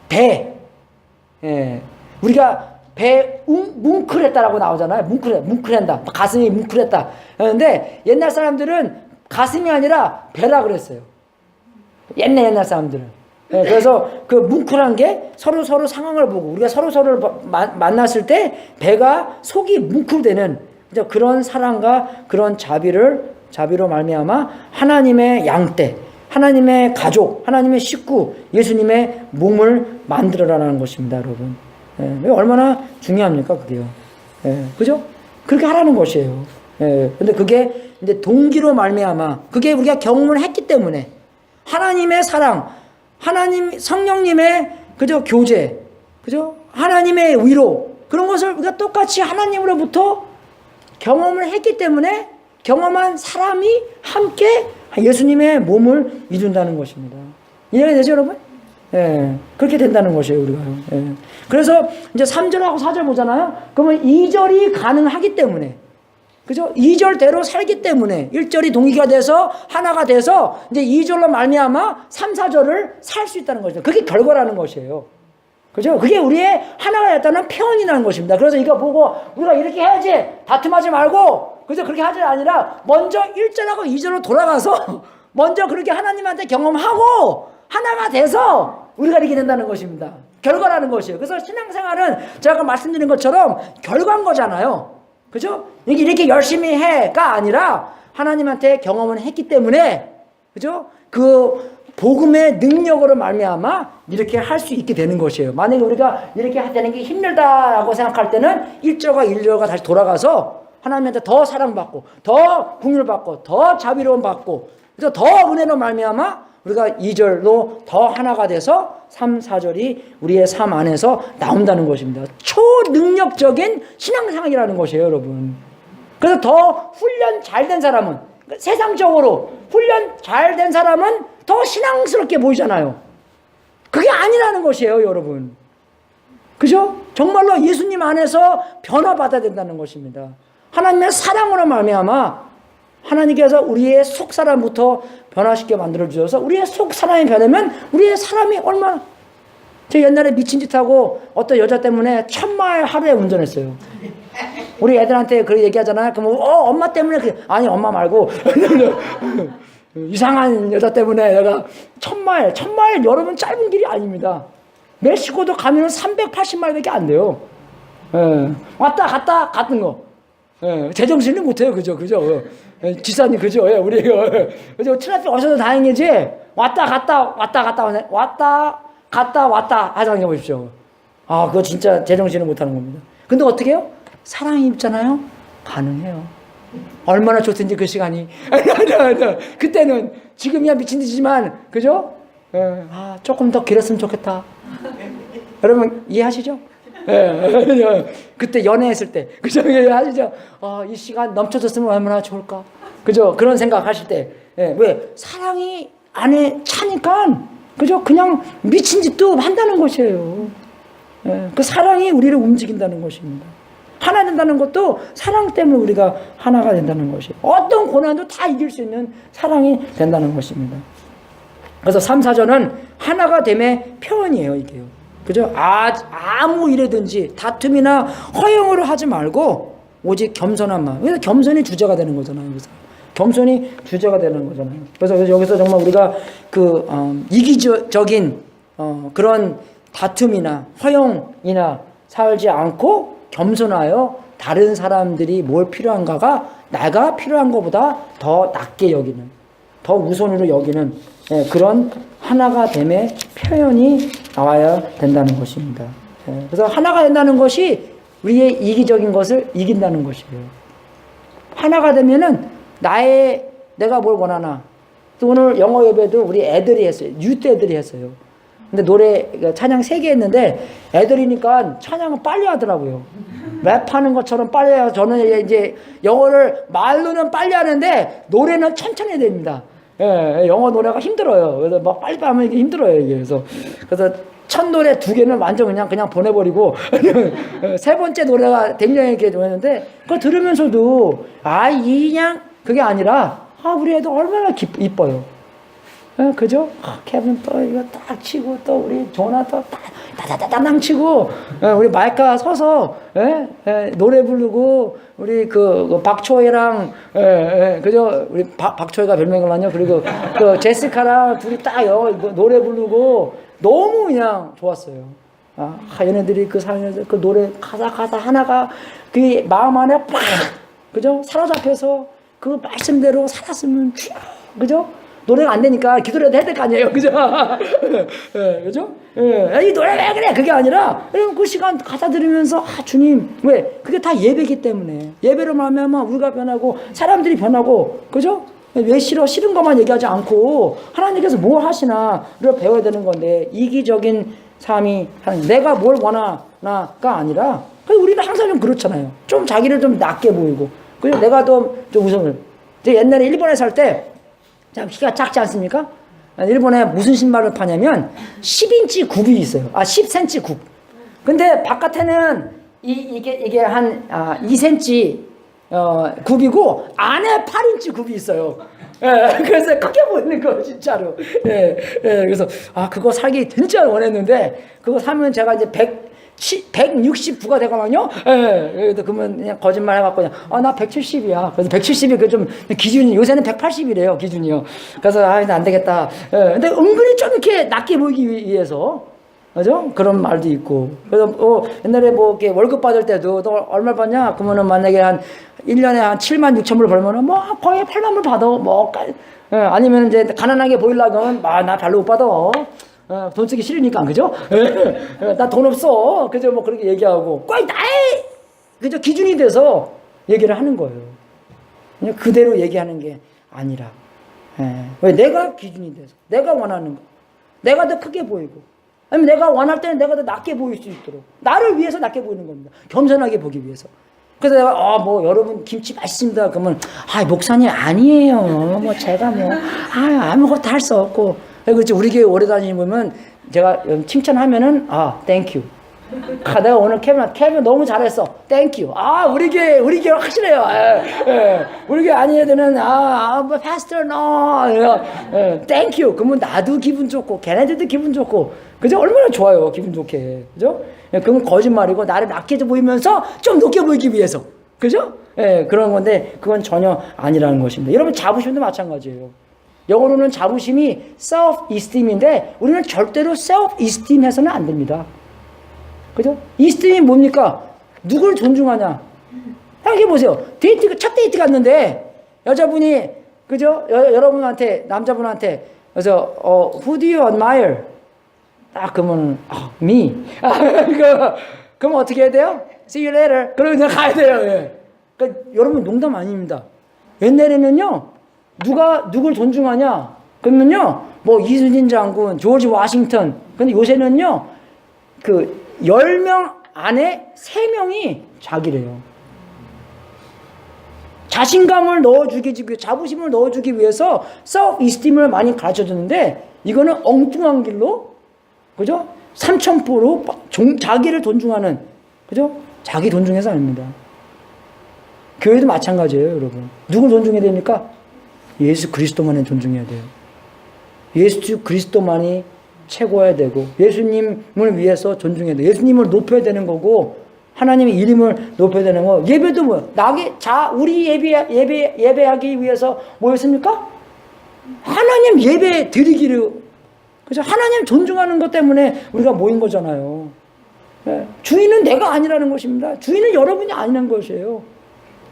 배. 우리가 배 뭉클했다라고 나오잖아요. 뭉클한다. 가슴이 뭉클했다. 그런데 옛날 사람들은 가슴이 아니라 배라 그랬어요. 옛날 사람들은. 그래서 그 뭉클한 게 서로 상황을 보고, 우리가 서로를 만났을 때 배가 속이 뭉클되는 그런 사랑과 그런 자비로 말미암아 하나님의 양떼, 하나님의 가족, 하나님의 식구, 예수님의 몸을 만들어라는 것입니다, 여러분. 얼마나 중요합니까, 그게요. 그죠? 그렇게 하라는 것이에요. 근데 그게 이제 동기로 말미암아, 그게 우리가 경험을 했기 때문에, 하나님의 사랑, 성령님의, 그죠? 교제, 그죠? 하나님의 위로, 그런 것을 우리가 똑같이 하나님으로부터 경험을 했기 때문에 경험한 사람이 함께 예수님의 몸을 이룬다는 것입니다. 이해가 되죠, 여러분? 예, 그렇게 된다는 것이에요, 우리가. 예. 그래서 이제 3절하고 4절 보잖아요. 그러면 2절이 가능하기 때문에, 그죠? 2절대로 살기 때문에 1절이 동기가 돼서 하나가 돼서 이제 2절로 말미암아 3, 4절을 살 수 있다는 거죠. 그게 결과라는 것이에요. 그죠? 그게 우리의 하나가 됐다는 표현이라는 것입니다. 그래서 이거 보고 우리가 이렇게 해야지, 다툼하지 말고, 그죠? 그렇게 하지 아니라 먼저 1절하고 2절로 돌아가서 먼저 그렇게 하나님한테 경험하고 하나가 돼서 우리가 이렇게 된다는 것입니다. 결과라는 것이에요. 그래서 신앙생활은 제가 아까 말씀드린 것처럼 결과인 거잖아요. 그죠? 이렇게 열심히 해가 아니라 하나님한테 경험을 했기 때문에, 그죠? 그 복음의 능력으로 말미암아 이렇게 할 수 있게 되는 것이에요. 만약에 우리가 이렇게 되는 게 힘들다라고 생각할 때는 1절과 1절과 다시 돌아가서 하나님한테 더 사랑받고, 더 긍휼받고, 더 자비로움 받고, 그래서 더 은혜로 말미암아 우리가 2절로 더 하나가 돼서 3, 4절이 우리의 삶 안에서 나온다는 것입니다. 초능력적인 신앙생활이라는 것이에요, 여러분. 그래서 더 훈련 잘 된 사람은, 세상적으로 훈련 잘 된 사람은 더 신앙스럽게 보이잖아요. 그게 아니라는 것이에요, 여러분. 그죠? 정말로 예수님 안에서 변화받아야 된다는 것입니다. 하나님의 사랑으로 말미암아 하나님께서 우리의 속 사람부터 변화시켜 만들어 주셔서 우리의 속 사람이 변하면 우리의 사람이 얼마나, 저 옛날에 미친 짓 하고 어떤 여자 때문에 1000마일 하루에 운전했어요. 우리 애들한테 그렇게 얘기하잖아요. 그럼 엄마 때문에 그래. 아니, 엄마 말고 이상한 여자 때문에 내가 1000마일 여러분 짧은 길이 아닙니다. 멕시코도 가면 380마일밖에 안 돼요. 예. 왔다 갔다 같은 거. 예. 제정신이 못해요. 그죠? 지사님, 그죠? 예. 우리 그죠? 트래픽 없어도 다행이지. 왔다 갔다 하자는 게 보십시오. 아, 그거 진짜 제정신을 못하는 겁니다. 근데 어떻게 해요? 사랑이 있잖아요. 가능해요. 얼마나 좋든지 그 시간이. 그때는 지금이야 미친 듯이지만, 그죠? 예. 아, 조금 더 길었으면 좋겠다. 여러분 이해하시죠? 예. 그때 연애했을 때, 그죠? 하시죠? 이 시간 넘쳐졌으면 얼마나 좋을까? 그죠? 그런 생각 하실 때. 예. 왜? 사랑이 안에 차니까, 그죠? 그냥 미친 짓도 한다는 것이에요. 예. 그 사랑이 우리를 움직인다는 것입니다. 하나 된다는 것도 사랑 때문에 우리가 하나가 된다는 것이에요. 어떤 고난도 다 이길 수 있는 사랑이 된다는 것입니다. 그래서 3, 4절은 하나가 됨의 표현이에요, 이게요. 그죠? 아무 일이든지 다툼이나 허영으로 하지 말고 오직 겸손한 마음. 그래서 겸손이 주제가 되는 거잖아요. 그래서 겸손이 주제가 되는 거잖아요. 그래서 여기서 정말 우리가 이기적인 그런 다툼이나 허영이나 살지 않고 겸손하여 다른 사람들이 뭘 필요한가가 내가 필요한 것보다 더 낮게 여기는, 더 우선으로 여기는 그런 하나가 됨의 표현이 나와야 된다는 것입니다. 그래서 하나가 된다는 것이 우리의 이기적인 것을 이긴다는 것이에요. 하나가 되면은 내가 뭘 원하나. 또 오늘 영어 예배도 우리 애들이 했어요. 유트 애들이 했어요. 근데 찬양 3개 했는데 애들이니까 찬양은 빨리 하더라고요. 랩하는 것처럼 빨리 해요. 저는 이제 영어를 말로는 빨리 하는데 노래는 천천히 해야 됩니다. 예, 영어 노래가 힘들어요. 그래서 막 빨리 하면 이게 힘들어요, 이게. 그래서 첫 노래 2개는 완전 그냥 보내버리고, 3번째 노래가 굉장히 이렇게 좋았는데, 그걸 들으면서도, 그냥, 그게 아니라, 우리 애들 얼마나 이뻐요. 예, 그죠? 케빈 또 이거 딱 치고, 또 우리 조나 또 다다다당 치고, 우리 마이카 서서, 노래 부르고, 우리 박초혜랑, 그죠? 우리 박초혜가 별명이거든요. 그리고 제시카랑 둘이 딱 노래 부르고, 너무 그냥 좋았어요. 얘네들이 살면서 노래 가사 하나가 그 마음 안에 팍, 그죠? 사로잡혀서 그 말씀대로 살았으면, 그죠? 노래가 안 되니까 기도라도 해야 될 거 아니에요. 그죠? 그죠? 이 노래 왜 그래? 그게 아니라, 그 시간 가사 들으면서, 주님, 왜? 그게 다 예배기 때문에. 예배로 말하면 우리가 변하고, 사람들이 변하고, 그죠? 왜 싫은 것만 얘기하지 않고, 하나님께서 뭘 하시나를 배워야 되는 건데, 이기적인 삶이, 내가 뭘 원하나가 아니라, 우리는 항상 좀 그렇잖아요. 좀 자기를 좀 낮게 보이고, 그죠? 내가 좀 우선을. 제가 옛날에 일본에 살 때, 참 키가 작지 않습니까? 일본에 무슨 신발을 파냐면 10인치 굽이 있어요. 10cm 굽. 근데 바깥에는 이게 한 2cm 굽이고 안에 8인치 굽이 있어요. 예, 그래서 크게 보이는 거 진짜로. 예, 그래서 그거 사기 진짜 원했는데 그거 사면 제가 이제 169가 되거든요. 예, 그러면 그냥 거짓말 해갖고 그냥 나 170이야. 그래서 170이 그 좀 기준이 요새는 180이래요 기준이요. 그래서 안 되겠다. 예, 근데 은근히 좀 이렇게 낮게 보이기 위해서. 그죠? 그런 말도 있고. 그래서 옛날에 뭐 이렇게 월급 받을 때도 너 얼마 받냐? 그러면은 만약에 한 1년에 한 7만 6천 불 벌면은 뭐 거의 8만 불 받아. 아니면 이제 가난하게 보이려고 하면 나 별로 못 받아. 돈 쓰기 싫으니까, 그죠? 나 돈 없어. 그죠? 뭐 그렇게 얘기하고. 꼭 나의, 그죠? 기준이 돼서 얘기를 하는 거예요. 그냥 그대로 얘기하는 게 아니라. 왜? 내가 기준이 돼서. 내가 원하는 거. 내가 더 크게 보이고. 아니면 내가 원할 때는 내가 더 낮게 보일 수 있도록. 나를 위해서 낮게 보이는 겁니다. 겸손하게 보기 위해서. 그래서 내가, 여러분, 김치 맛있습니다. 그러면, 목사님, 아니에요. 뭐, 제가 뭐, 아무것도 할 수 없고. 그렇지. 우리 교회 오래 다니면 제가 칭찬하면은, 땡큐. 내가 오늘 케빈 너무 잘했어. 땡큐. 우리 교회 확실해요. 우리 교회 아닌 애들은, pastor, no. 땡큐. 그러면 나도 기분 좋고, 걔네들도 기분 좋고. 그죠? 얼마나 좋아요. 기분 좋게. 그죠? 그건 거짓말이고, 나를 낮게 보이면서 좀 높게 보이기 위해서. 그죠? 그런 건데, 그건 전혀 아니라는 것입니다. 여러분, 자부심도 마찬가지예요. 영어로는 자부심이 self-esteem인데, 우리는 절대로 self-esteem 해서는 안 됩니다. 그죠? esteem이 뭡니까? 누굴 존중하냐? 생각해보세요. 첫 데이트 갔는데, 여자분이, 그죠? 여러분한테, 남자분한테, 그래서, who do you admire? 딱 그러면 me. 그럼 어떻게 해야 돼요? See you later. 그러면 그냥 가야 돼요. 그러니까 여러분 농담 아닙니다. 옛날에는요 누굴 존중하냐? 그러면요 뭐 이순신 장군, 조지 워싱턴. 근데 요새는요 그 10명 안에 3명이 자기래요. 자신감을 넣어주기, 자부심을 넣어주기 위해서 self-esteem을 많이 가르쳐주는데 이거는 엉뚱한 길로, 그죠? 삼천포로 자기를 존중하는, 그죠? 자기 존중해서 아닙니다. 교회도 마찬가지예요, 여러분. 누굴 존중해야 됩니까? 예수 그리스도만을 존중해야 돼요. 예수 그리스도만이 최고여야 되고, 예수님을 위해서 존중해야 돼요. 예수님을 높여야 되는 거고, 하나님의 이름을 높여야 되는 거. 예배도 뭐예요? 우리 예배하기 위해서 뭐였습니까? 하나님 예배 드리기를, 그죠? 하나님 존중하는 것 때문에 우리가 모인 거잖아요. 주인은 내가 아니라는 것입니다. 주인은 여러분이 아니라는 것이에요.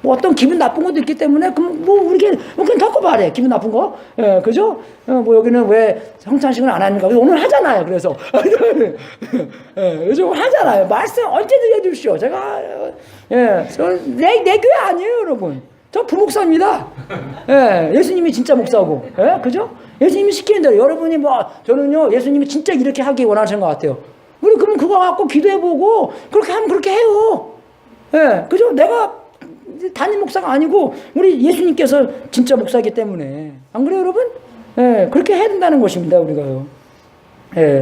뭐 어떤 기분 나쁜 것도 있기 때문에, 그럼 뭐 그냥 덮고 말해. 기분 나쁜 거. 그죠? 뭐 여기는 왜 성찬식을 안 하는가? 오늘 하잖아요. 그래서. 요즘 하잖아요. 말씀 언제든 해주시오. 제가, 내 교회 아니에요, 여러분. 저 부목사입니다. 예수님이 진짜 목사고. 그죠? 예수님이 시키는 대로. 여러분이 저는요, 예수님이 진짜 이렇게 하기 원하시는 것 같아요. 우리 그럼 그거 갖고 기도해보고, 그렇게 하면 그렇게 해요. 그죠? 내가 담임 목사가 아니고, 우리 예수님께서 진짜 목사이기 때문에. 안 그래요, 여러분? 그렇게 해야 된다는 것입니다, 우리가요.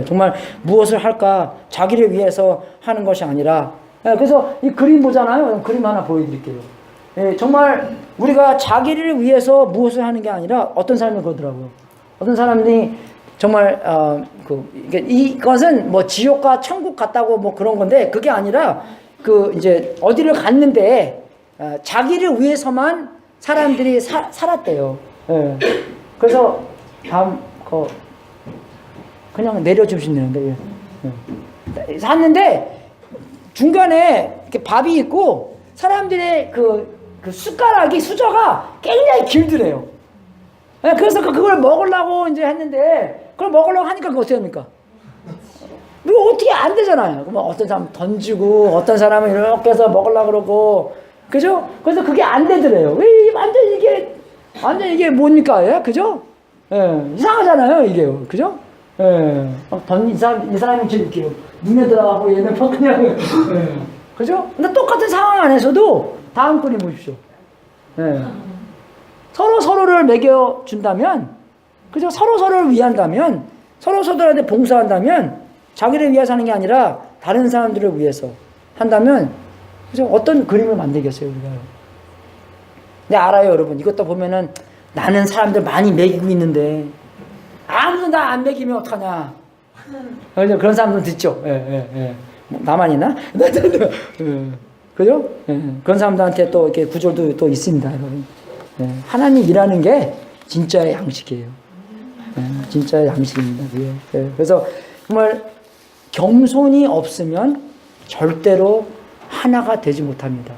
정말 무엇을 할까? 자기를 위해서 하는 것이 아니라. 그래서 이 그림 보잖아요. 그림 하나 보여드릴게요. 정말 우리가 자기를 위해서 무엇을 하는 게 아니라 어떤 사람이 그러더라고요. 어떤 사람들이 정말 이것은 뭐 지옥과 천국 같다고 뭐 그런 건데, 그게 아니라 이제 어디를 갔는데 자기를 위해서만 사람들이 살았대요. 그래서 다음 그냥 내려주시면 되는데, 샀는데 중간에 이렇게 밥이 있고 사람들의 그 숟가락이 수저가 굉장히 길더래요. 그래서 그걸 먹으려고 이제 했는데, 그걸 먹으려고 하니까 그거 어떻게 합니까? 이거 어떻게 안 되잖아요. 그러면 어떤 사람 던지고, 어떤 사람은 이렇게 해서 먹으려고 그러고, 그죠? 그래서 그게 안 되더래요. 왜 완전 이게 뭡니까? 그죠? 이상하잖아요, 이게. 그죠? 이 사람이 지금 이렇게 눈에 들어가고 얘는 그냥, 그죠? 근데 똑같은 상황 안에서도 다음 그림 보십시오. 서로를 먹여준다면, 그죠? 서로서로를 위한다면, 서로서로한테 봉사한다면, 자기를 위해서 하는 게 아니라 다른 사람들을 위해서 한다면, 그죠? 어떤 그림을 만들겠어요, 우리가요? 근데 알아요, 여러분. 이것도 보면은 나는 사람들 많이 먹이고 있는데, 아무도 나 안 먹이면 어떡하냐. 그런 사람들 듣죠? 뭐, 나만이나? 그죠? 그런 사람들한테 또 이렇게 구절도 또 있습니다, 여러분. 하나님 일하는 게 진짜의 양식이에요. 진짜의 양식입니다, 그게. 그래서 정말 겸손이 없으면 절대로 하나가 되지 못합니다.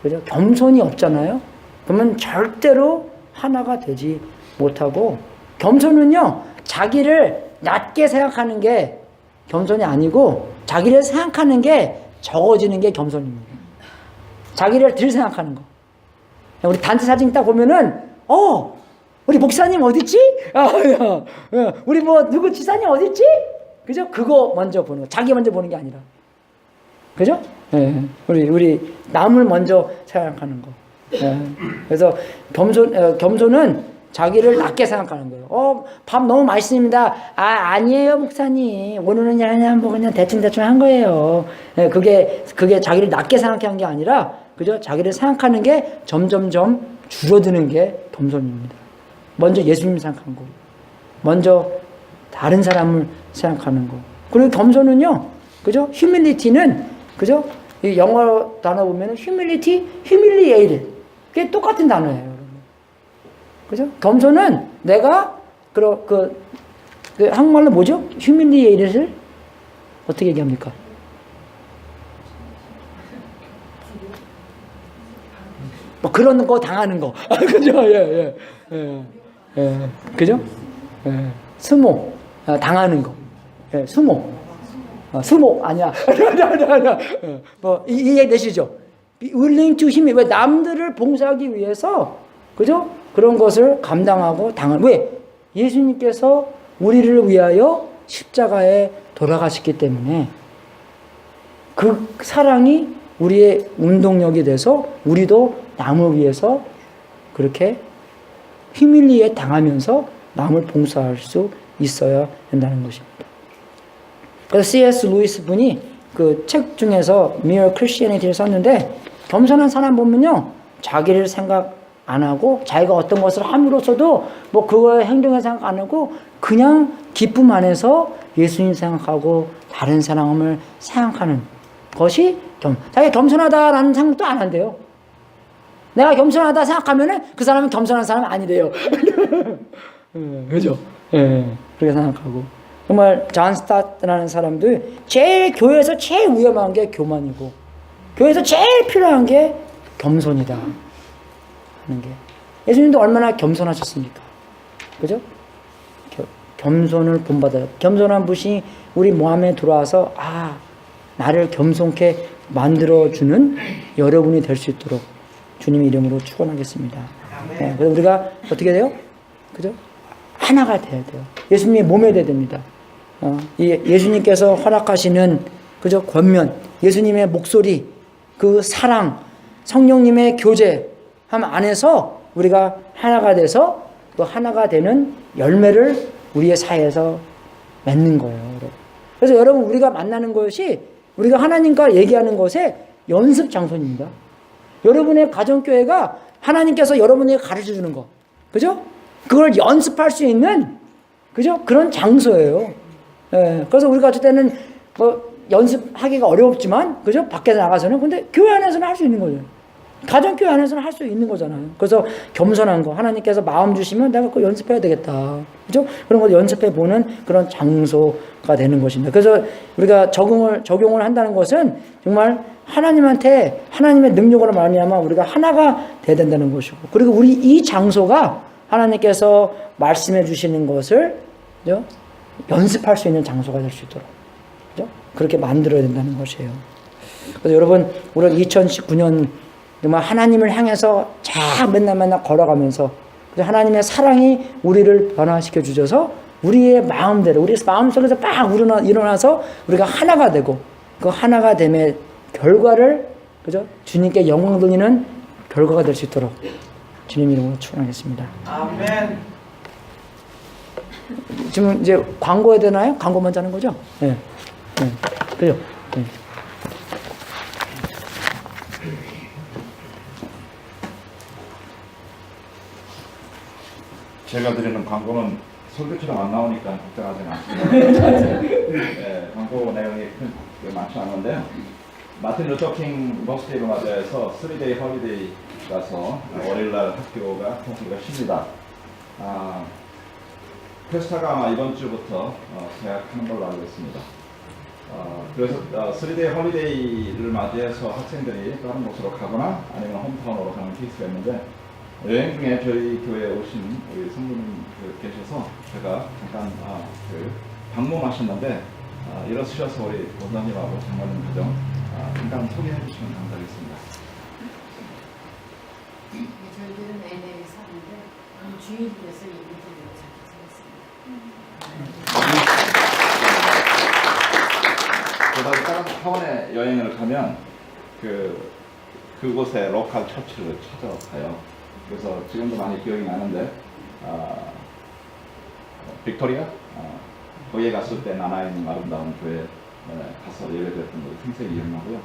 그죠? 겸손이 없잖아요? 그러면 절대로 하나가 되지 못하고, 겸손은요, 자기를 낮게 생각하는 게 겸손이 아니고, 자기를 생각하는 게 적어지는 게 겸손입니다. 자기를 덜 생각하는 거. 우리 단체 사진 딱 보면은, 우리 목사님 어딨지? 우리 뭐, 누구 지사님 어딨지? 그죠? 그거 먼저 보는 거. 자기 먼저 보는 게 아니라. 그죠? 우리 남을 먼저 생각하는 거. 그래서 겸손은 자기를 낮게 생각하는 거예요. 밥 너무 맛있습니다. 아니에요, 목사님. 오늘은 그냥 뭐 그냥 대충 한 거예요. 그게 자기를 낮게 생각한 게 아니라, 그죠? 자기를 생각하는 게 점점점 줄어드는 게 겸손입니다. 먼저 예수님 생각한 거. 먼저 다른 사람을 생각하는 거. 그리고 겸손은요, 그죠? humility는, 그죠? 이 영어 단어 보면은 humiliate. 그게 똑같은 단어예요. 그죠? 겸손은 내가, 한국말로 뭐죠? humiliate를 어떻게 얘기합니까? 뭐 그런 거 당하는 거. 그죠? 그죠? 수모, 당하는 거. 수모, 아니야. 뭐, 이해되시죠? willing to 힘이, 왜 남들을 봉사하기 위해서, 그죠? 그런 것을 감당하고 왜? 예수님께서 우리를 위하여 십자가에 돌아가셨기 때문에 그 사랑이 우리의 운동력이 돼서 우리도 남을 위해서 그렇게 히밀리에 당하면서 남을 봉사할 수 있어야 된다는 것입니다. 그래서 C.S. 루이스 분이 그 책 중에서 Mere Christianity를 썼는데, 겸손한 사람 보면요, 자기를 생각 안 하고 자기가 어떤 것을 함으로써도 뭐 그거의 행동에 생각 안 하고 그냥 기쁨 안에서 예수님 생각하고 다른 사람을 생각하는 것이 자기가 겸손하다라는 생각도 안 한대요. 내가 겸손하다 생각하면은 그 사람은 겸손한 사람이 아니래요. 그죠? 그렇게 생각하고, 정말 존 스타트라는 사람도 교회에서 제일 위험한 게 교만이고, 교회에서 제일 필요한 게 겸손이다 하는 게. 예수님도 얼마나 겸손하셨습니까? 그죠? 겸손을 본받아요. 겸손한 분이 우리 마음에 들어와서 나를 겸손케 만들어주는 여러분이 될 수 있도록 주님 이름으로 축원하겠습니다. 그래서 우리가 어떻게 돼요? 그죠? 하나가 돼야 돼요. 예수님의 몸에 돼야 됩니다. 예수님께서 허락하시는, 그죠? 권면, 예수님의 목소리, 그 사랑, 성령님의 교제함 안에서 우리가 하나가 돼서 그 하나가 되는 열매를 우리의 사회에서 맺는 거예요. 여러분. 그래서 여러분, 우리가 만나는 것이, 우리가 하나님과 얘기하는 것의 연습 장소입니다. 여러분의 가정교회가 하나님께서 여러분에게 가르쳐 주는 거, 그죠? 그걸 연습할 수 있는, 그죠? 그런 장소예요. 그래서 우리가 어쩔 때는 뭐 연습하기가 어렵지만, 그죠? 밖에 나가서는, 근데 교회 안에서는 할 수 있는 거죠. 가정교회 안에서는 할 수 있는 거잖아요. 그래서 겸손한 거, 하나님께서 마음 주시면 내가 그거 연습해야 되겠다. 그죠? 그런 거 연습해 보는 그런 장소가 되는 것입니다. 그래서 우리가 적용을 한다는 것은 정말 하나님한테, 하나님의 능력으로 말미암아 우리가 하나가 돼야 된다는 것이고, 그리고 우리 이 장소가 하나님께서 말씀해 주시는 것을, 그죠? 연습할 수 있는 장소가 될 수 있도록, 그죠? 그렇게 만들어야 된다는 것이에요. 그래서 여러분, 우리 2019년 정말 하나님을 향해서 맨날 걸어가면서, 하나님의 사랑이 우리를 변화시켜 주셔서 우리의 마음대로, 우리 마음속에서 막 일어나서 우리가 하나가 되고, 그 하나가 됨의 결과를, 그죠? 주님께 영광 돌리는 결과가 될 수 있도록 주님 이름으로 축원하겠습니다. 아멘. 지금 이제 광고 해야 되나요? 광고 먼저 하는 거죠? 예. 예. 그죠? 예. 제가 드리는 광고는 설교처럼 안 나오니까 걱정하지 마세요. 네, 광고 내용이 많지 않은데요. 마틴 루터 킹 버스데이를 맞이해서 3데이 홀리데이라서 월요일날 학교가 통수가 쉽니다. 퀘스타가 아마 이번 주부터 계약하는 걸로 알고 있습니다. 그래서 3데이 홀리데이를 맞이해서 학생들이 다른 곳으로 가거나 아니면 홈타운으로 가는 케이스가 있는데, 여행 중에 저희 교회에 오신 우리 성도님 계셔서 제가 잠깐 방문하셨는데, 일어서셔서 우리 본사님하고 장모님 가정 잠깐 소개해 주시면 감사하겠습니다. 저희들은 LA에 사는데 오늘 주일이라서 예배 드리러 그다음에 다른 타원에 여행을 가면 그곳에 로컬 처치를 찾아가요. 그래서 지금도 많이 기억이 나는데 빅토리아 거기에 갔을 때 나나 있는 아름다운 교회 가서 예배드렸던 걸 생생히 기억나고요.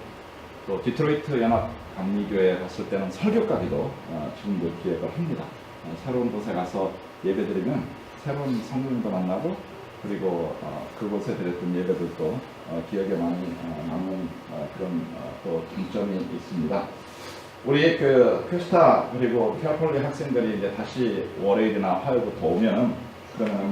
또 디트로이트 연합 감리교회에 갔을 때는 설교까지도 지금도 기획을 합니다. 새로운 곳에 가서 예배드리면 새로운 성도님도 만나고, 그리고 그곳에 드렸던 예배들도 기억에 많이 남는 그런 또 장점이 있습니다. 우리 퀘스타 그리고 케어폴리 학생들이 이제 다시 월요일이나 화요일부터 오면은, 그러면